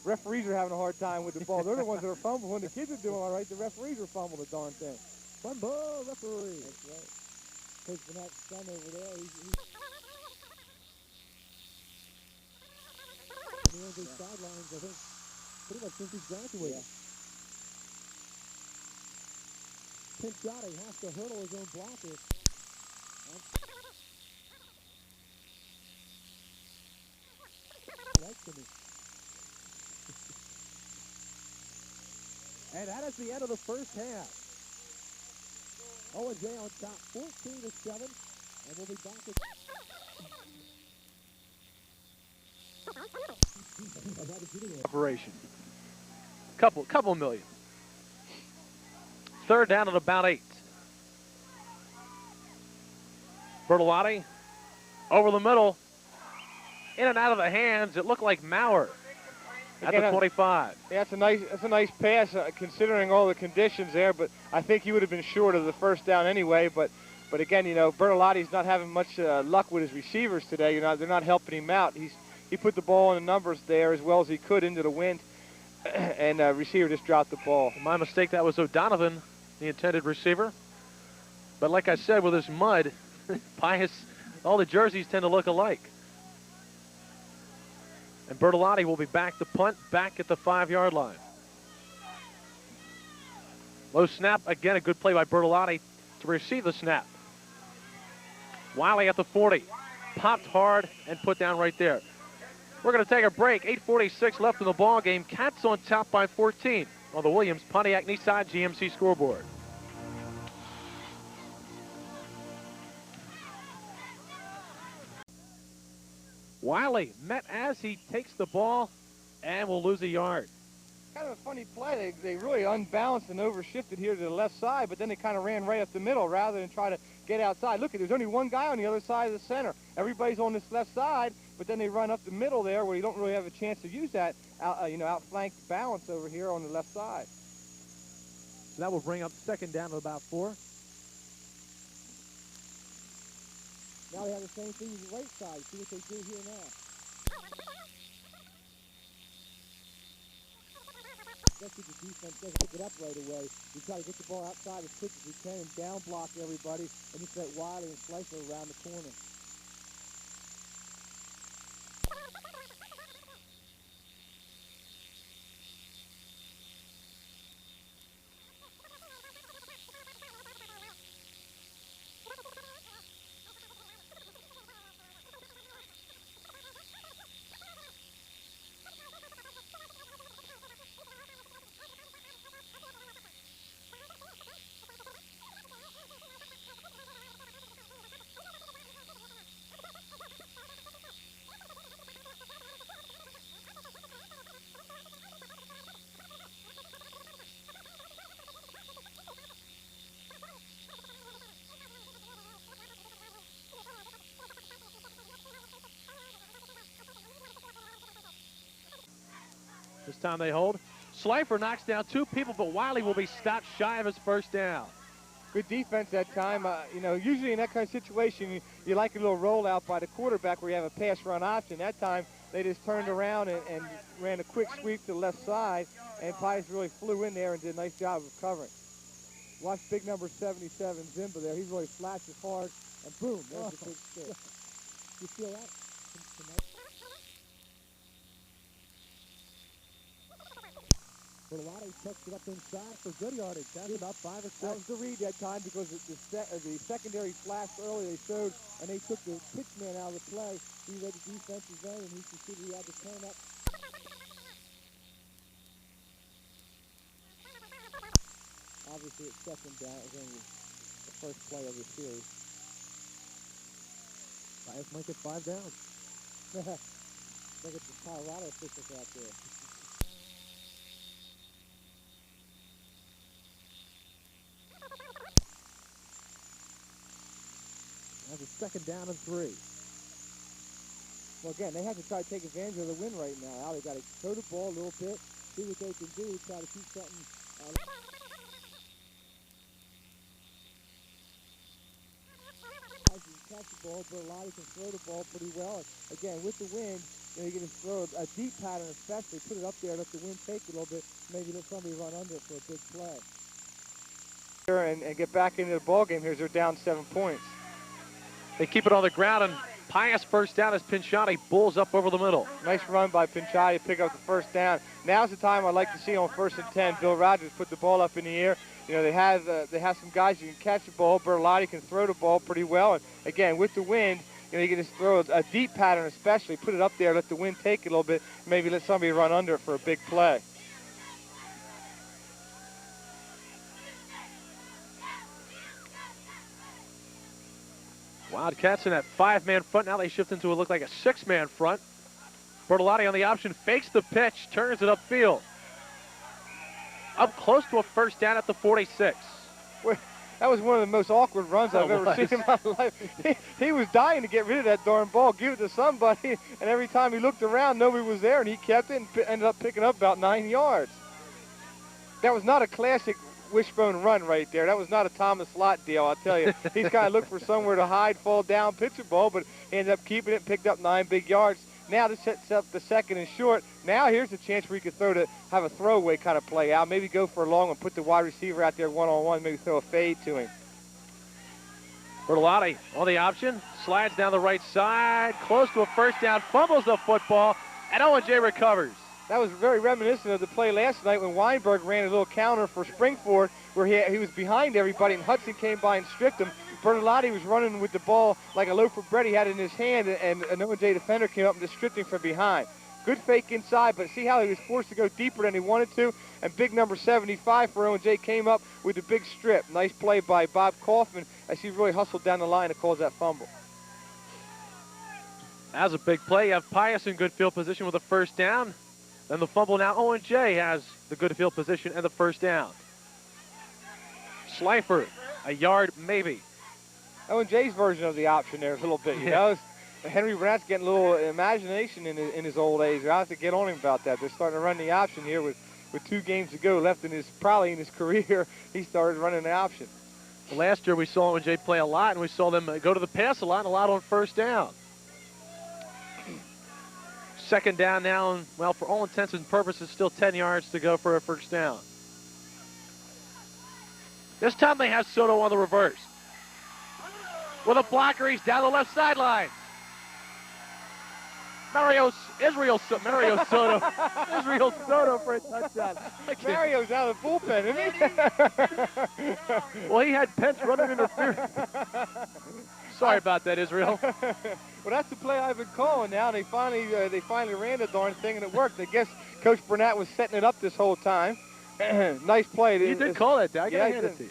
S1: Referees are having a hard time with the ball. They're the ones that are fumbling. When the kids are doing all right, the referees are fumbling the darn thing. Fumble, referee. That's right. Coach Vanette's son over there, he's on the sidelines, I think, pretty much since he graduated. Yeah. Pinchotti has to hurdle his own blocker. And that is the end of the first half. O&J on top, 14-7, and we'll be back at
S2: operation. Couple million. 3rd down at about 8. Bertolotti over the middle, in and out of the hands. It looked like Maurer at the 25.
S1: Yeah, that's a nice pass considering all the conditions there. But I think he would have been short of the first down anyway. But again, you know, Bertolotti's not having much luck with his receivers today. You know, they're not helping him out. He put the ball in the numbers there as well as he could into the wind, and receiver just dropped the ball.
S2: My mistake. That was O'Donovan, the intended receiver. But like I said, with this mud, Pius, all the jerseys tend to look alike. And Bertolotti will be back to punt, back at the 5-yard line. Low snap, again, a good play by Bertolotti to receive the snap. Wiley at the 40, popped hard and put down right there. We're going to take a break. 8:46 left in the ball game. Cats on top by 14 on the Williams Pontiac Nissan GMC scoreboard. Wiley met as he takes the ball and will lose a yard.
S1: Kind of a funny play. They really unbalanced and overshifted here to the left side, but then they kind of ran right up the middle rather than try to get outside. Look, there's only one guy on the other side of the center. Everybody's on this left side, but then they run up the middle there where you don't really have a chance to use that outflanked balance over here on the left side.
S2: So that will bring up second down to about 4.
S1: Now they have the same thing as the right side. See what they do here now. Especially the defense doesn't pick it up right away. We try to get the ball outside as quick as we can and down block everybody and just let Wiley and Slifer around the corner.
S2: This time they hold. Slifer knocks down 2 people, but Wiley will be stopped shy of his first down.
S1: Good defense that time. Usually in that kind of situation, you like a little rollout by the quarterback where you have a pass-run option. That time, they just turned around and ran a quick sweep to the left side, and Pius really flew in there and did a nice job of covering. Watch big number 77, Zimba there. He really flashes hard, and boom, there's the big stick. You feel that? Bertolotti takes it up inside for good yardage. That's about 5 or 6. That was the read that time because the secondary flashed earlier. They showed, and they took the pitch man out of the play. He read the defensive zone, and he considered he had to turn up. Obviously, it's second down. It was only the first play of the series.
S2: Pius might get 5 down.
S1: Look at the Colorado officials out there.
S2: That's a second down and 3.
S1: Well, again, they have to try to take advantage of the win right now. They got to throw the ball a little bit, see what they can do, try to keep something. Catch the ball, but a lot can throw the ball pretty well. Again, with the wind, you can just throw a deep pattern, especially put it up there, let the wind take it a little bit, maybe let somebody run under it for a big play. And get back into the ball game here as they're down 7 points.
S2: They keep it on the ground, and Pius first down as Pinchotti bulls up over the middle.
S1: Nice run by Pinchotti to pick up the first down. Now's the time I'd like to see on 1st and 10. Bill Rogers put the ball up in the air. They have some guys who can catch the ball. Bertolotti can throw the ball pretty well. And again, with the wind, you can just throw a deep pattern, especially put it up there, let the wind take it a little bit, maybe let somebody run under it for a big play.
S2: Wildcats in that 5-man front. Now they shift into what look like a 6-man front. Bertolotti on the option, fakes the pitch, turns it upfield. Up close to a first down at the 46.
S1: That was one of the most awkward runs I've ever seen in my life. He was dying to get rid of that darn ball, give it to somebody, and every time he looked around, nobody was there, and he kept it and ended up picking up about 9 yards. That was not a classic wishbone run right there. That was not a Thomas Lott deal, I'll tell you. He's kind of looked for somewhere to hide, fall down, pitch a ball, but he ended up keeping it and picked up 9 big yards. Now this sets up the second and short. Now here's the chance where you could have a throwaway kind of play out. Maybe go for a long and put the wide receiver out there one-on-one, maybe throw a fade to him.
S2: Bertolotti on the option, slides down the right side, close to a first down, fumbles the football, And O&J recovers.
S1: That was very reminiscent of the play last night when Weinberg ran a little counter for Springford where he was behind everybody and Hudson came by and stripped him. Bertolotti was running with the ball like a loaf of bread he had in his hand, and an O&J defender came up and just stripped him from behind. Good fake inside, but see how he was forced to go deeper than he wanted to? And big number 75 for O&J came up with a big strip. Nice play by Bob Kaufman as he really hustled down the line and caused that fumble.
S2: That was a big play. You have Pius in good field position with a first down. Then the fumble. Now O&J has the good field position and the first down. Schleifer, a yard maybe.
S1: O&J's version of the option there a little bit, you know. Henry Burnett's getting a little imagination in his old age. I have to get on him about that. They're starting to run the option here with 2 games to go left in his career. He started running the option.
S2: Well, last year we saw O&J play a lot, and we saw them go to the pass a lot and a lot on first down. Second down now, and well, for all intents and purposes, still 10 yards to go for a first down. This time they have Soto on the reverse. With a blocker, he's down the left sideline. Israel Soto for a touchdown.
S1: Mario's out of the bullpen, isn't
S2: he? Well, he had Pence running interference. Sorry about that, Israel.
S1: Well, that's the play I've been calling now. They finally ran the darn thing, and it worked. I guess Coach Burnett was setting it up this whole time. Nice play.
S2: You did call that, I gotta hand it to you.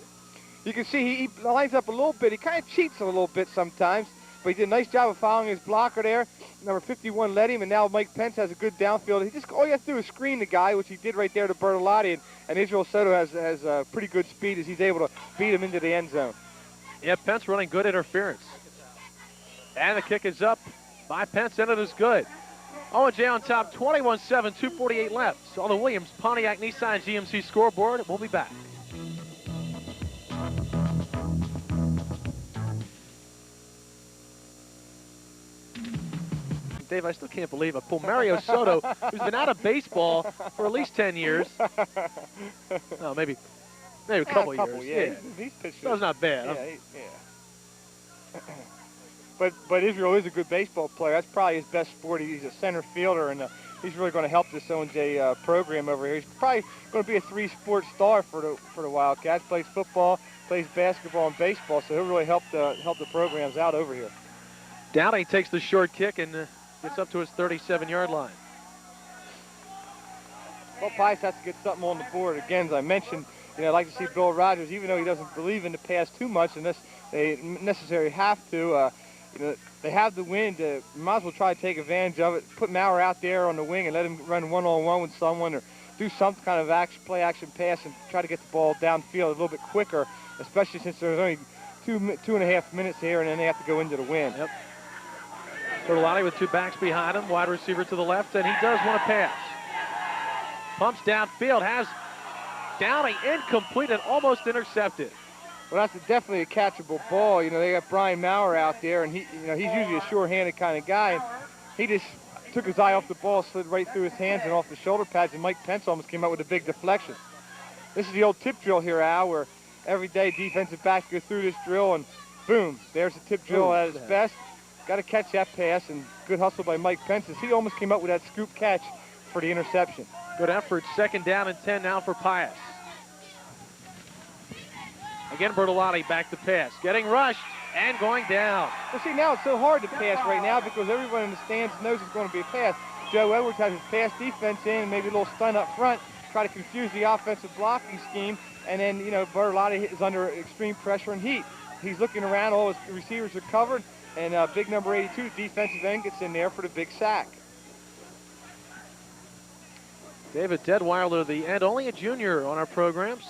S1: You can see he lines up a little bit. He kind of cheats a little bit sometimes, but he did a nice job of following his blocker there. Number 51 led him, and now Mike Pence has a good downfield. All you have to do is screen the guy, which he did right there to Bertolotti, and Israel Soto has pretty good speed as he's able to beat him into the end zone.
S2: Yeah, Pence running good interference. And the kick is up by Pence, and it is good. O&J on top, 21-7, 2:48 left. So on the Williams Pontiac Nissan GMC scoreboard, we'll be back. Dave, I still can't believe I pulled Mario Soto, who's been out of baseball for at least 10 years. Oh, maybe a couple of years.
S1: Yeah. He's pitched.
S2: That was not bad.
S1: Yeah. But Israel is a good baseball player. That's probably his best sport. He's a center fielder, and he's really going to help this O&J program over here. He's probably going to be a 3-sport star for the Wildcats. Plays football, plays basketball, and baseball, so he'll really help the programs out over here.
S2: Downey takes the short kick and gets up to his 37-yard line.
S1: Well, Pius has to get something on the board. Again, as I mentioned, I'd like to see Bill Rogers, even though he doesn't believe in the pass too much, unless they necessarily have to. They have the wind. Might as well try to take advantage of it. Put Maurer out there on the wing and let him run one-on-one with someone, or do some kind of play-action pass and try to get the ball downfield a little bit quicker, especially since there's only 2.5 minutes here, and then they have to go into the wind.
S2: Yep. Bertolotti with 2 backs behind him, wide receiver to the left, and he does want to pass. Pumps downfield, has Downey incomplete and almost intercepted.
S1: Well, that's definitely a catchable ball. They got Brian Maurer out there, and he's usually a sure-handed kind of guy. And he just took his eye off the ball, slid right through his hands and off the shoulder pads, and Mike Pence almost came out with a big deflection. This is the old tip drill here, Al, where every day defensive backs go through this drill, and boom, there's the tip drill at its best. Got to catch that pass, and good hustle by Mike Pence as he almost came out with that scoop catch for the interception.
S2: Good effort. 2nd down and 10 now for Pius. Again, Bertolotti back to pass. Getting rushed and going down.
S1: Well, see, now it's so hard to pass right now because everyone in the stands knows it's going to be a pass. Joe Edwards has his pass defense in, maybe a little stun up front, try to confuse the offensive blocking scheme, and then, Bertolotti is under extreme pressure and heat. He's looking around, all his receivers are covered, and big number 82, defensive end, gets in there for the big sack.
S2: David Deadweiler, the end, only a junior on our programs.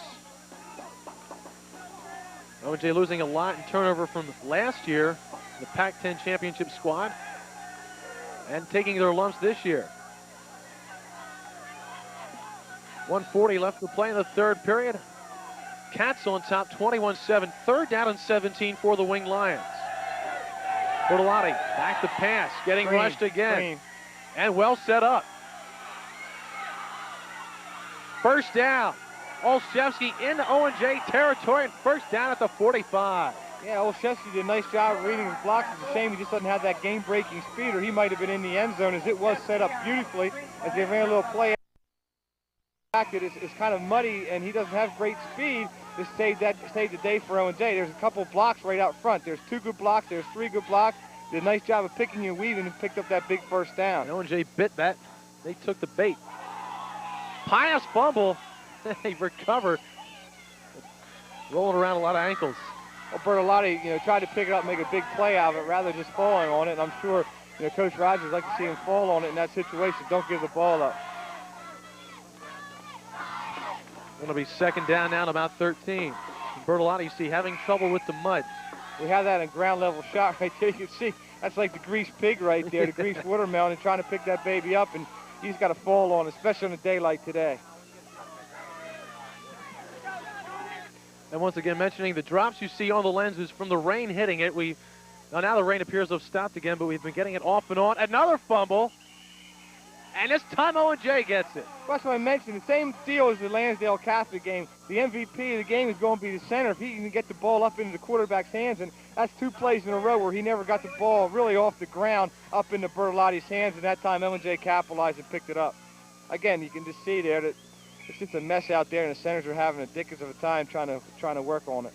S2: O&J losing a lot in turnover from last year, the Pac-10 championship squad, and taking their lumps this year. 1:40 left to play in the 3rd period. Cats on top, 21-7, 3rd down and 17 for the Winged Lions. Bertolotti back to pass, getting rushed again, and well set up. First down. Olszewski into O&J territory, and first down at the 45.
S1: Yeah, Olszewski did a nice job of reading his blocks. It's a shame he just doesn't have that game-breaking speed, or he might have been in the end zone, as it was set up beautifully as they ran a little play. It's kind of muddy, and he doesn't have great speed to save the day for O&J. There's a couple blocks right out front. There's 2 good blocks. There's 3 good blocks. Did a nice job of picking and weaving and picked up that big first down.
S2: And O&J bit that. They took the bait. Pius fumble. They recover. Rolling around a lot of ankles.
S1: Well, Bertolotti, tried to pick it up and make a big play out of it rather than just falling on it. And I'm sure, Coach Rogers would like to see him fall on it in that situation. Don't give the ball up.
S2: Going to be second down now at about 13. Bertolotti, you see, having trouble with the mud.
S1: We have that in ground level shot right there. You can see that's like the greased pig right there, the greased watermelon, and trying to pick that baby up, and he's got to fall on, especially on a day like today.
S2: And once again, mentioning the drops you see on the lenses from the rain hitting it. Now the rain appears to have stopped again, but we've been getting it off and on. Another fumble. And this time O&J gets it.
S1: That's what I mentioned. The same deal as the Lansdale Catholic game. The MVP of the game is going to be the center if he can get the ball up into the quarterback's hands. And that's 2 plays in a row where he never got the ball really off the ground up into Bertolotti's hands. And that time O&J capitalized and picked it up. Again, you can just see there that it's just a mess out there, and the centers are having a dickens of a time trying to work on it.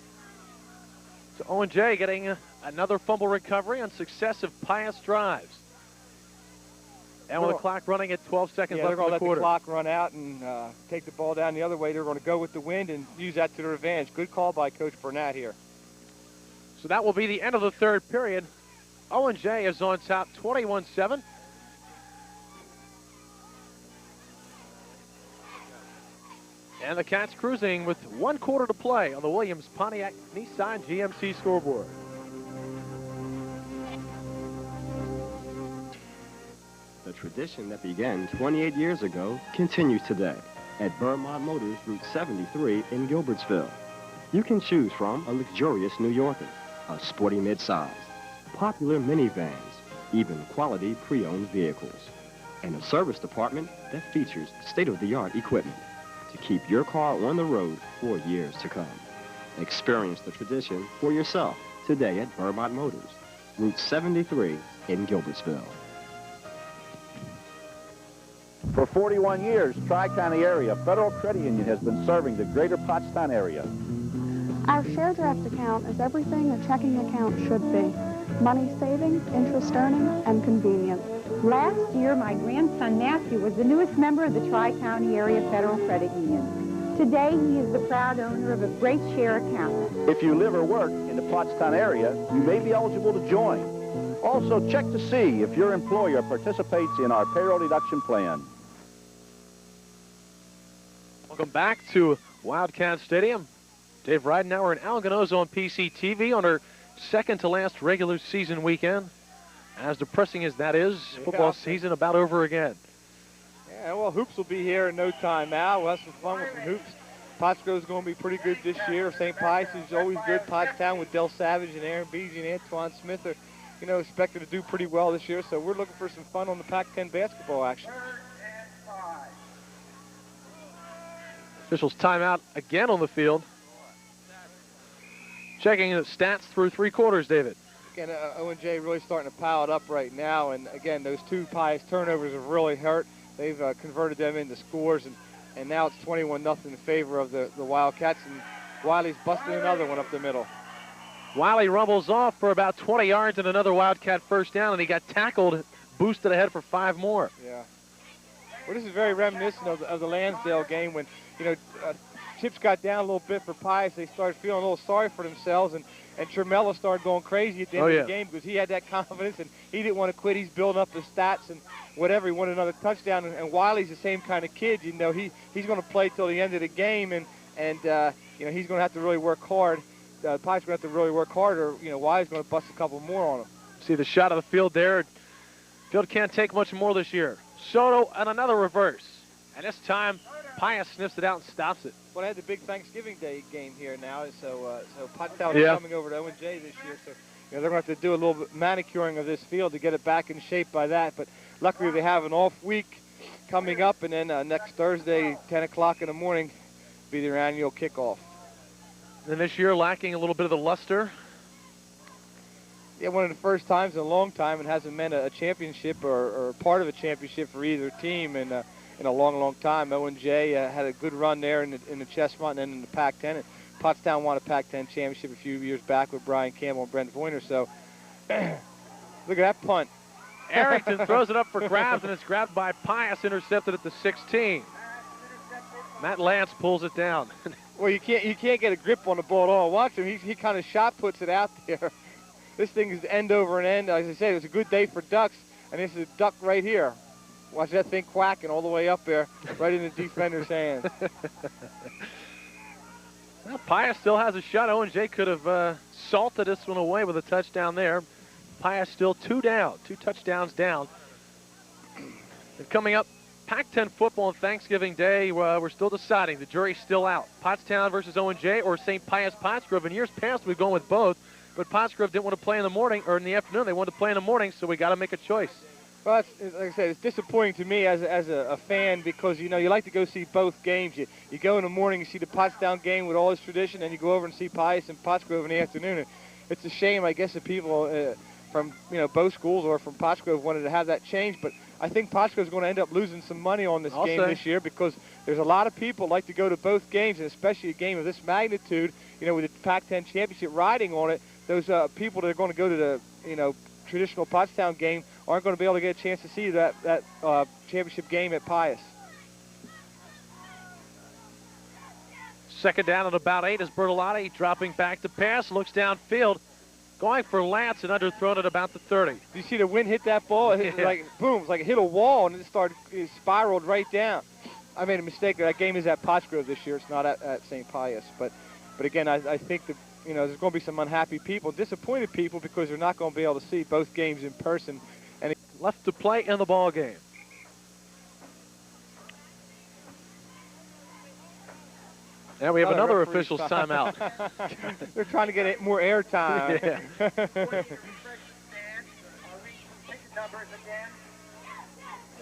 S2: So O&J getting another fumble recovery on successive Pius drives. And with the clock running at 12 seconds left in the quarter.
S1: They're going to let the clock run out and take the ball down the other way. They're going to go with the wind and use that to their advantage. Good call by Coach Burnett here.
S2: So that will be the end of the third period. O&J is on top 21-7. And the Cats cruising with 1 quarter to play on the Williams Pontiac Nissan GMC scoreboard.
S11: The tradition that began 28 years ago continues today at Vermont Motors Route 73 in Gilbertsville. You can choose from a luxurious New Yorker, a sporty midsize, popular minivans, even quality pre-owned vehicles, and a service department that features state-of-the-art equipment to keep your car on the road for years to come. Experience the tradition for yourself today at Vermont Motors, Route 73 in Gilbertsville.
S12: For 41 years, Tri-County Area Federal Credit Union has been serving the greater Pottstown area.
S13: Our share draft account is everything a checking account should be. Money savings, interest earning, and convenience.
S6: Last year, my grandson Matthew was the newest member of the Tri-County Area Federal Credit Union. Today, he is the proud owner of a great share account.
S12: If you live or work in the Pottstown area, you may be eligible to join. Also, check to see if your employer participates in our payroll deduction plan.
S2: Welcome back to Wildcat Stadium. Dave Ridenauer and Al Ganoza on PCTV on our second-to-last regular season weekend. As depressing as that is, football season about over again.
S1: Yeah, well, hoops will be here in no time now. We'll have some fun with some hoops. Pottsville's going to be pretty good this year. St. Pius is always good. Pottstown with Del Savage and Aaron Beasy and Antoine Smith are, expected to do pretty well this year. So we're looking for some fun on the Pac-10 basketball action.
S2: Officials timeout again on the field. Checking the stats through 3 quarters, David.
S1: Again, O&J really starting to pile it up right now. And again, those 2 Pius turnovers have really hurt. They've converted them into scores. And now it's 21-0 in favor of the Wildcats. And Wiley's busting another one up the middle.
S2: Wiley rumbles off for about 20 yards and another Wildcat first down. And he got tackled, boosted ahead for 5 more.
S1: Yeah. Well, this is very reminiscent of the Lansdale game when, chips got down a little bit for Pius. They started feeling a little sorry for themselves, and Tremella started going crazy at the end of the game because he had that confidence and he didn't want to quit. He's building up the stats and whatever. He wanted another touchdown, and Wiley's the same kind of kid. He's going to play till the end of the game, and he's going to have to really work hard. Pius is going to have to really work hard, or Wiley's going to bust a couple more on him.
S2: See the shot of the field there. Field can't take much more this year. Soto and another reverse, and this time Pius sniffs it out and stops it.
S1: Well, they had the big Thanksgiving Day game here now, so Pottstown is coming over to O&J this year, so they're going to have to do a little bit manicuring of this field to get it back in shape by that. But luckily they have an off week coming up, and then next Thursday, 10 o'clock in the morning, be their annual kickoff.
S2: And this year lacking a little bit of the luster
S1: Yeah, one of the first times in a long time, and hasn't meant a championship or part of a championship for either team in a long, long time. O&J had a good run there in the Chestnut and then in the Pac-10. And Pottstown won a Pac-10 championship a few years back with Brian Campbell and Brent Voyner. So look at that punt.
S2: Arrington throws it up for grabs, and it's grabbed by Pius, intercepted at the 16. Matt Lance pulls it down.
S1: Well, you can't get a grip on the ball at all. Watch him. He kind of shot puts it out there. This thing is end over end. As I said, it was a good day for ducks, and this is a duck right here. Watch that thing quacking all the way up there, right in the defender's hands.
S2: Well, Pius still has a shot. O&J could have salted this one away with a touchdown there. Pius still 2 down, 2 touchdowns down. And coming up, Pac-10 football on Thanksgiving Day, we're still deciding. The jury's still out. Pottstown versus O&J or St. Pius Pottsgrove. In years past, we've gone with both, but Pottsgrove didn't want to play in the morning or in the afternoon. They wanted to play in the morning, so we got to make a choice.
S1: Well, like I said, it's disappointing to me as a fan because, you know, you like to go see both games. You go in the morning, you see the Pottstown game with all its tradition, and you go over and see Pius and Pottsgrove in the afternoon. And it's a shame, I guess, that people from, you know, both schools or from Pottsgrove wanted to have that change. But I think Pottsgrove's going to end up losing some money on this game this year because there's a lot of people like to go to both games, and especially a game of this magnitude, you know, with the Pac-10 championship riding on it. Those people that are going to go to the, you know, traditional Pottstown game aren't going to be able to get a chance to see that championship game at Pius.
S2: Second down at about 8 is Bertolotti dropping back to pass, looks downfield, going for Lance and underthrown at about the 30.
S1: Do you see the wind hit that ball? It hit, like, boom, it's like it hit a wall and it spiraled right down. I made a mistake. That game is at Pottsgrove this year. It's not at St. Pius. But again, I think that, you know, there's going to be some unhappy people, disappointed people, because they're not going to be able to see both games in person. And
S2: left to play in the ball game. And we have another official's timeout.
S1: They're trying to get more air time.
S2: Yeah.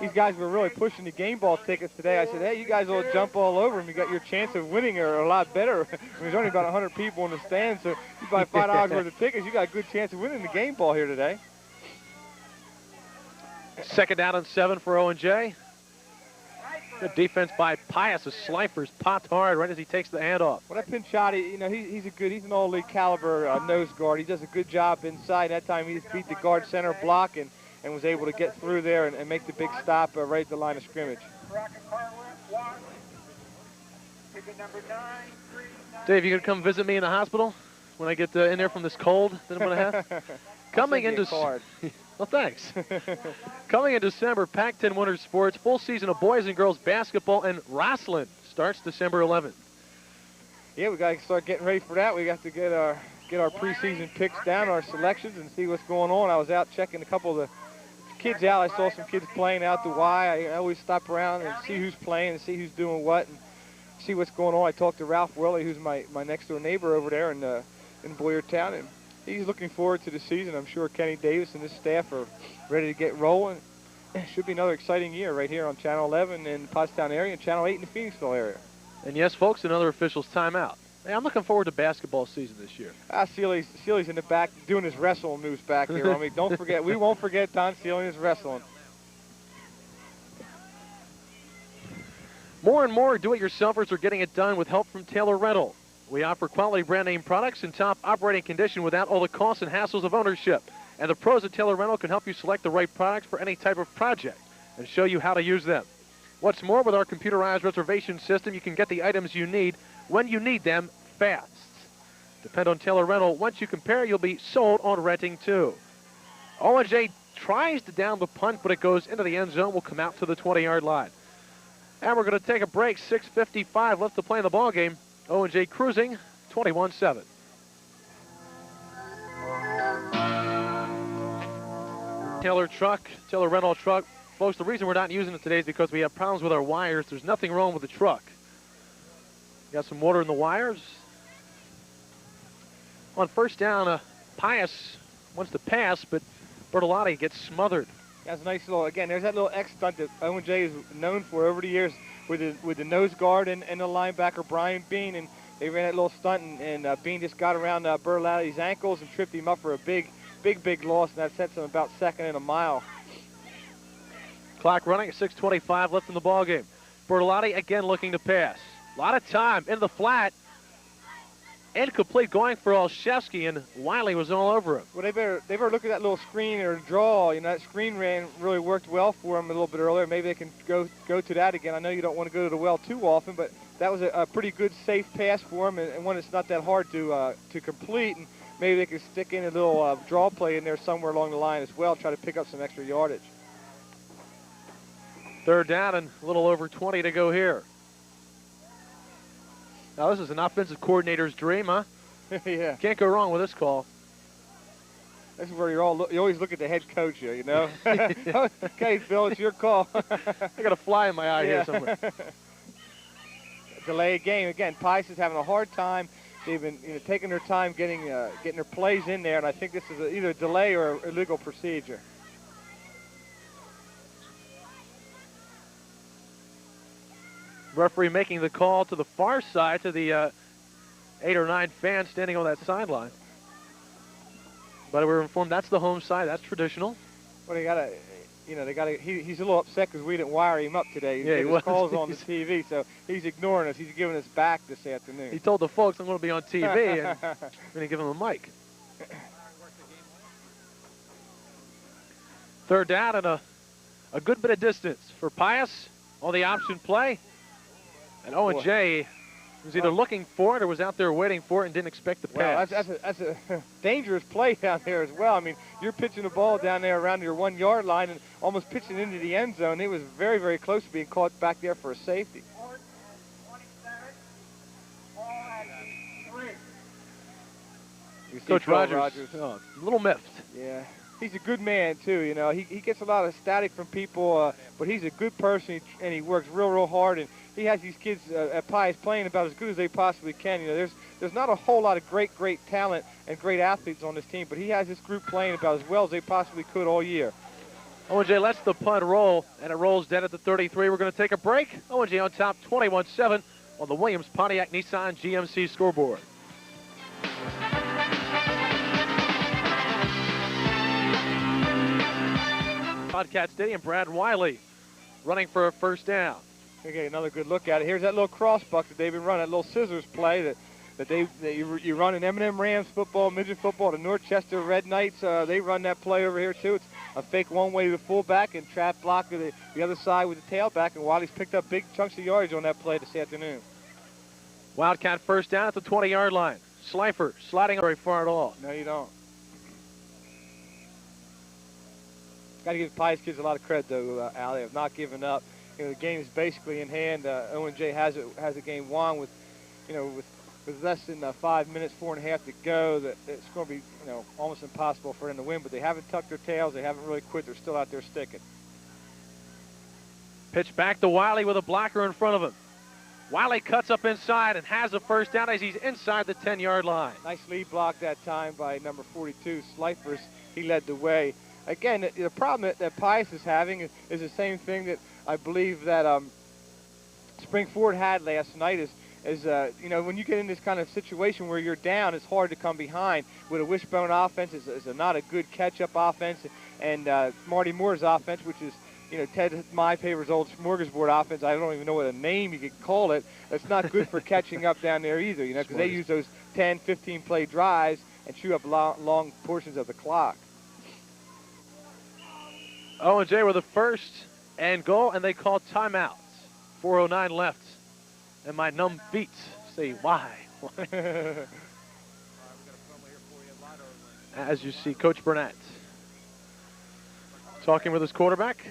S1: These guys were really pushing the game ball tickets today. I said, hey, you guys all jump all over them. You got your chance of winning are a lot better. There's only about 100 people in the stand, so you buy $5 worth of tickets, you got a good chance of winning the game ball here today.
S2: Second down and 7 for O&J. Good defense by Pius. The Slifers popped hard right as he takes the handoff.
S1: Well, that Pinchotti, you know, he's an all-league caliber nose guard. He does a good job inside. That time he just beat the guard center block and was able to get through there and make the big stop right at the line of scrimmage.
S2: Dave, you gonna come visit me in the hospital when I get in there from this cold that I'm gonna have? Coming into well, thanks. Coming in December, Pac-10 Winter Sports, full season of boys and girls basketball and wrestling starts December 11th.
S1: Yeah, we got to start getting ready for that. We got to get our preseason picks down, our selections, and see what's going on. I was out checking a couple of the kids out. I saw some kids playing out the Y. I always stop around and see who's playing and see who's doing what and see what's going on. I talked to Ralph Willey, who's my next door neighbor over there in Boyertown, and he's looking forward to the season. I'm sure Kenny Davis and his staff are ready to get rolling. It should be another exciting year right here on Channel 11 in the Pottstown area and Channel 8 in the Phoenixville area.
S2: And yes, folks, another official's timeout. Hey, I'm looking forward to basketball season this year.
S1: Sealy's in the back doing his wrestling moves back here. I mean, don't forget, we won't forget Don Sealy and his wrestling.
S2: More and more do-it-yourselfers are getting it done with help from Taylor Rental. We offer quality brand name products in top operating condition without all the costs and hassles of ownership. And the pros at Taylor Rental can help you select the right products for any type of project and show you how to use them. What's more, with our computerized reservation system, you can get the items you need when you need them fast. Depend on Taylor Rental. Once you compare, you'll be sold on renting too. O&J tries to down the punt, but it goes into the end zone. Will come out to the 20-yard line. And we're going to take a break. 6:55 left to play in the ball game. O&J cruising 21-7. Taylor Rental truck. Folks, the reason we're not using it today is because we have problems with our wires. There's nothing wrong with the truck. Got some water in the wires. On first down, Pius wants to pass, but Bertolotti gets smothered.
S1: That's a nice little, again, there's that little X stunt that O&J is known for over the years with the nose guard and the linebacker, Brian Bean, and they ran that little stunt, and Bean just got around Bertolotti's ankles and tripped him up for a big big loss, and that sets them about second in a mile.
S2: Clock running at 6:25 left in the ball game. Bertolotti again looking to pass. A lot of time in the flat. Incomplete going for Olszewski, and Wiley was all over him.
S1: Well, they better look at that little screen or draw. You know, that screen really worked well for them a little bit earlier. Maybe they can go to that again. I know you don't want to go to the well too often, but that was a pretty good, safe pass for them, and one that's not that hard to complete. And maybe they can stick in a little draw play in there somewhere along the line as well, try to pick up some extra yardage.
S2: Third down and a little over 20 to go here. Now, this is an offensive coordinator's dream, huh?
S1: Yeah.
S2: Can't go wrong with this call.
S1: This is where you always look at the head coach here, you know? Okay, Phil, it's your call.
S2: I got a fly in my eye here somewhere.
S1: Delay game. Again, Pius is having a hard time. They've been taking their time getting their plays in there, and I think this is either a delay or illegal procedure.
S2: Referee making the call to the far side to the 8 or 9 fans standing on that sideline. But we're informed that's the home side. That's traditional.
S1: Well, he's a little upset because we didn't wire him up today.
S2: Yeah, he was.
S1: His calls on the TV, so he's ignoring us. He's giving us back this afternoon.
S2: He told the folks I'm going to be on TV, and we're going to give him a mic. Third down and a good bit of distance for Pius on the option play. And O&J was either looking for it or was out there waiting for it and didn't expect the pass.
S1: Well, that's a dangerous play down there as well. I mean, you're pitching the ball down there around your 1 yard line and almost pitching into the end zone. It was very, very close to being caught back there for a safety.
S2: Coach Rogers. A little miffed.
S1: Yeah. He's a good man, too, you know. He gets a lot of static from people, but he's a good person, and he works real hard. And he has these kids at Pius playing about as good as they possibly can. You know, there's not a whole lot of great talent and great athletes on this team, but he has this group playing about as well as they possibly could all year.
S2: O&J lets the punt roll, and it rolls dead at the 33. We're going to take a break. O&J on top 21-7 on the Williams Pontiac Nissan GMC scoreboard. Podcast Stadium, Brad Wiley running for a first down.
S1: Okay, another good look at it. Here's that little cross buck that they've been running, that little scissors play that you run in M&M Rams football, midget football, the Northchester Red Knights. They run that play over here too. It's a fake one way to the fullback and trap block to the other side with the tailback. And Wiley's picked up big chunks of yardage on that play this afternoon.
S2: Wildcat first down at the 20-yard line. Schleifer sliding very far at all.
S1: No, you don't. Got to give Pius kids a lot of credit, though, Al. They have not given up. You know, the game is basically in hand. O&J has a game won with less than 5 minutes, 4.5 to go. That it's going to be almost impossible for them to win. But they haven't tucked their tails. They haven't really quit. They're still out there sticking.
S2: Pitch back to Wiley with a blocker in front of him. Wiley cuts up inside and has a first down as he's inside the 10-yard line.
S1: Nice lead block that time by number 42, Schleifers. He led the way. Again, the problem that Pius is having is the same thing that I believe that Spring-Ford had last night is when you get in this kind of situation where you're down, it's hard to come behind. With a wishbone offense, it's not a good catch-up offense. And Marty Moore's offense, which is, Ted Mypaver's old smorgasbord offense, I don't even know what a name you could call it. It's not good for catching up down there either, because they use those 10, 15-play drives and chew up long portions of the clock.
S2: O&J were the first and goal, and they called timeouts. 4:09 left. And my numb feet say, why? As you see, Coach Burnett talking with his quarterback.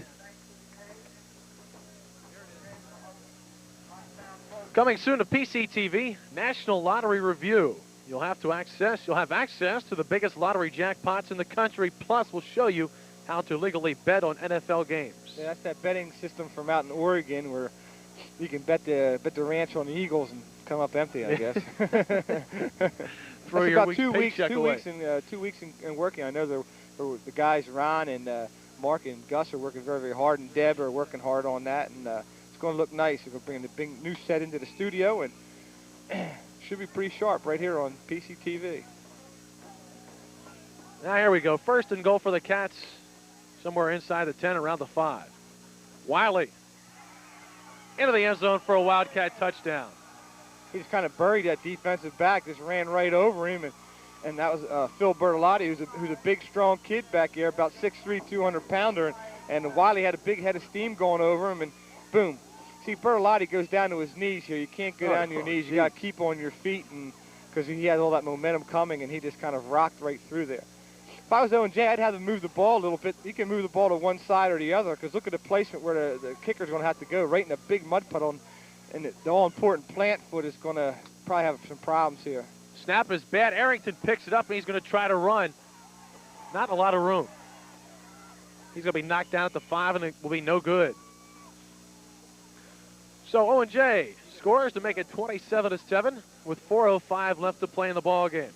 S2: Coming soon to PCTV, National Lottery Review. You'll have access to the biggest lottery jackpots in the country, plus we'll show you how to legally bet on NFL games.
S1: Yeah, that's that betting system from out in Oregon where you can bet the ranch on the Eagles and come up empty, I guess.
S2: Throw
S1: that's
S2: your
S1: about 2 weeks.
S2: Away.
S1: 2 weeks in working. I know the guys Ron and Mark and Gus are working very, very hard, and Deb are working hard on that, and it's going to look nice. We're bringing the big new set into the studio, and should be pretty sharp right here on PCTV.
S2: Now here we go. First and goal for the Cats. Somewhere inside the 10, around the 5. Wiley into the end zone for a Wildcat touchdown.
S1: He just kind of buried that defensive back, just ran right over him, and that was Phil Bertolotti, who's a big, strong kid back here, about 6'3", 200-pounder, and Wiley had a big head of steam going over him, and boom. See, Bertolotti goes down to his knees here. You can't go down to your knees. You got to keep on your feet, and because he had all that momentum coming, and he just kind of rocked right through there. If I was O&J, I'd have him move the ball a little bit. He can move the ball to one side or the other, because look at the placement where the kicker's going to have to go, right in a big mud puddle, and the all-important plant foot is going to probably have some problems here.
S2: Snap is bad. Arrington picks it up, and he's going to try to run. Not a lot of room. He's going to be knocked down at the 5, and it will be no good. So O&J scores to make it 27-7 with 4:05 left to play in the ball game.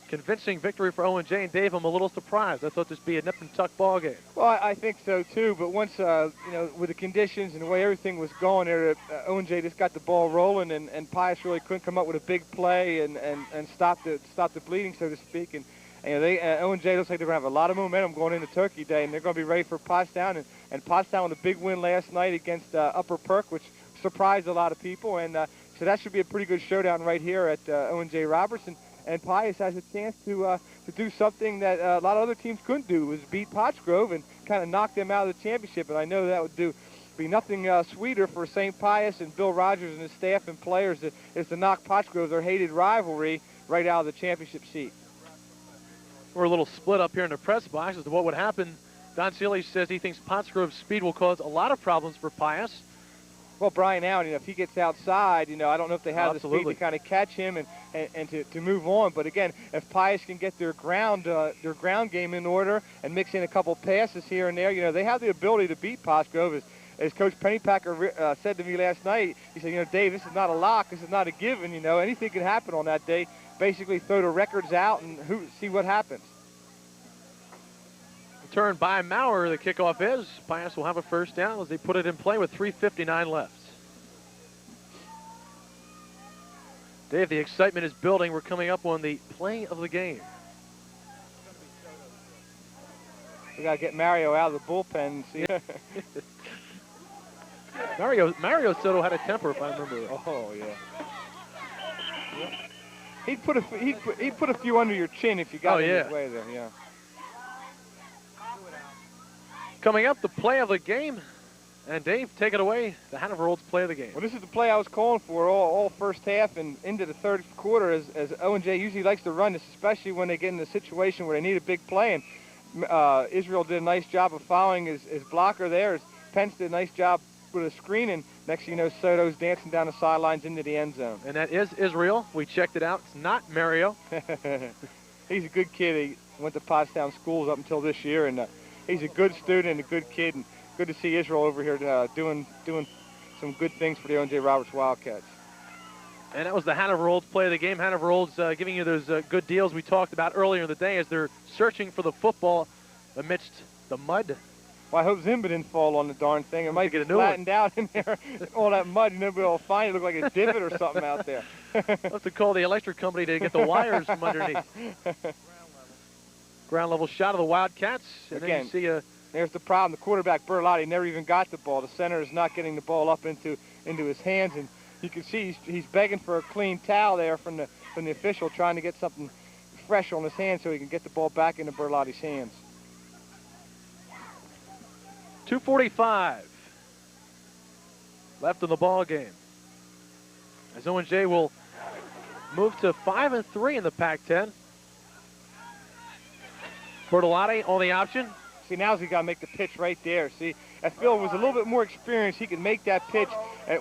S2: Convincing victory for O&J, and Dave, I'm a little surprised. I thought this would be a nip and tuck ball game.
S1: Well, I think so too. But once you know, with the conditions and the way everything was going there, O&J just got the ball rolling, and Pius really couldn't come up with a big play and stop the bleeding, so to speak. And you know, O&J looks like they're going to have a lot of momentum going into Turkey Day, and they're going to be ready for Pottstown. And Pottstown with a big win last night against Upper Perk, which surprised a lot of people. And so that should be a pretty good showdown right here at O&J Robertson. And Pius has a chance to do something that a lot of other teams couldn't do, was beat Pottsgrove and kind of knock them out of the championship. And I know that would be nothing sweeter for St. Pius and Bill Rogers and his staff and players is to knock Pottsgrove, their hated rivalry, right out of the championship seat.
S2: We're a little split up here in the press box as to what would happen. Don Seeley says he thinks Pottsgrove's speed will cause a lot of problems for Pius.
S1: Well, Brian Allen, you know, if he gets outside, you know, I don't know if they have the speed to kind of catch him and to move on. But again, if Pius can get their ground game in order and mix in a couple passes here and there, you know, they have the ability to beat Pottsgrove. As Coach Pennypacker said to me last night, he said, you know, Dave, this is not a lock, this is not a given. You know, anything can happen on that day. Basically, throw the records out and see what happens.
S2: Turn by Maurer, the kickoff is. Pius will have a first down as they put it in play with 3:59 left. Dave, the excitement is building. We're coming up on the play of the game.
S1: We got to get Mario out of the bullpen. See?
S2: Mario Soto had a temper, if I remember right.
S1: Oh, yeah. He'd put a few under your chin if you got in his way there, yeah.
S2: Coming up, the play of the game. And Dave, take it away, the Hanover Olds play of the game.
S1: Well, this is the play I was calling for all first half and into the third quarter, as O&J usually likes to run this, especially when they get in a situation where they need a big play. And Israel did a nice job of following his blocker there. Pence did a nice job with a screen, and next thing you know, Soto's dancing down the sidelines into the end zone.
S2: And that is Israel. We checked it out. It's not Mario.
S1: He's a good kid. He went to Pottstown schools up until this year, and he's a good student and a good kid. And good to see Israel over here doing some good things for the O&J Roberts Wildcats.
S2: And that was the Hanover Olds play of the game. Hanover Olds giving you those good deals we talked about earlier in the day as they're searching for the football amidst the mud.
S1: Well, I hope Zimba didn't fall on the darn thing. It might get flattened out in there. All that mud, nobody will find it. Look like a divot or something out there.
S2: We'll have to call the electric company to get the wires from underneath. Ground level shot of the Wildcats. And
S1: again,
S2: then you see
S1: there's the problem. The quarterback, Bertolotti, never even got the ball. The center is not getting the ball up into his hands. And you can see he's begging for a clean towel there from the official, trying to get something fresh on his hands so he can get the ball back into Bertolotti's hands.
S2: 2:45 left in the ball game. As O&J will move to 5-3 in the Pac-10. Bertolotti on the option.
S1: See, now he's got to make the pitch right there. See, if Phil was a little bit more experienced, he could make that pitch.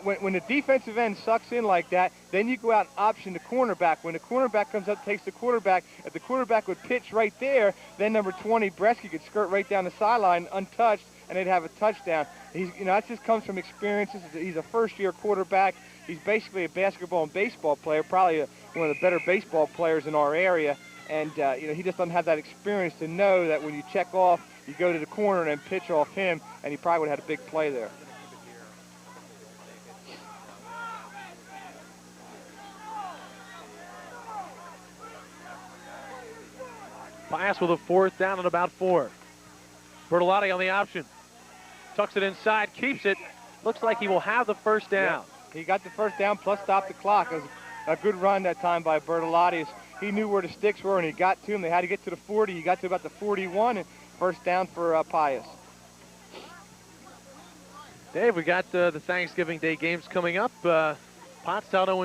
S1: When the defensive end sucks in like that, then you go out and option the cornerback. When the cornerback comes up, takes the quarterback, if the quarterback would pitch right there, then number 20, Bresky, could skirt right down the sideline untouched, and they'd have a touchdown. That just comes from experience. He's a first-year quarterback. He's basically a basketball and baseball player, probably one of the better baseball players in our area. And, he just doesn't have that experience to know that when you check off, you go to the corner and then pitch off him, and he probably would have had a big play there.
S2: Pius with a 4th down and about 4. Bertolotti on the option. Tucks it inside, keeps it. Looks like he will have the first down.
S1: Yeah, he got the first down plus stopped the clock. It was a good run that time by Bertolotti. He knew where the sticks were and he got to him. They had to get to the 40. He got to about the 41 and first down for Pius.
S2: Dave, we got the Thanksgiving Day games coming up. Pottstown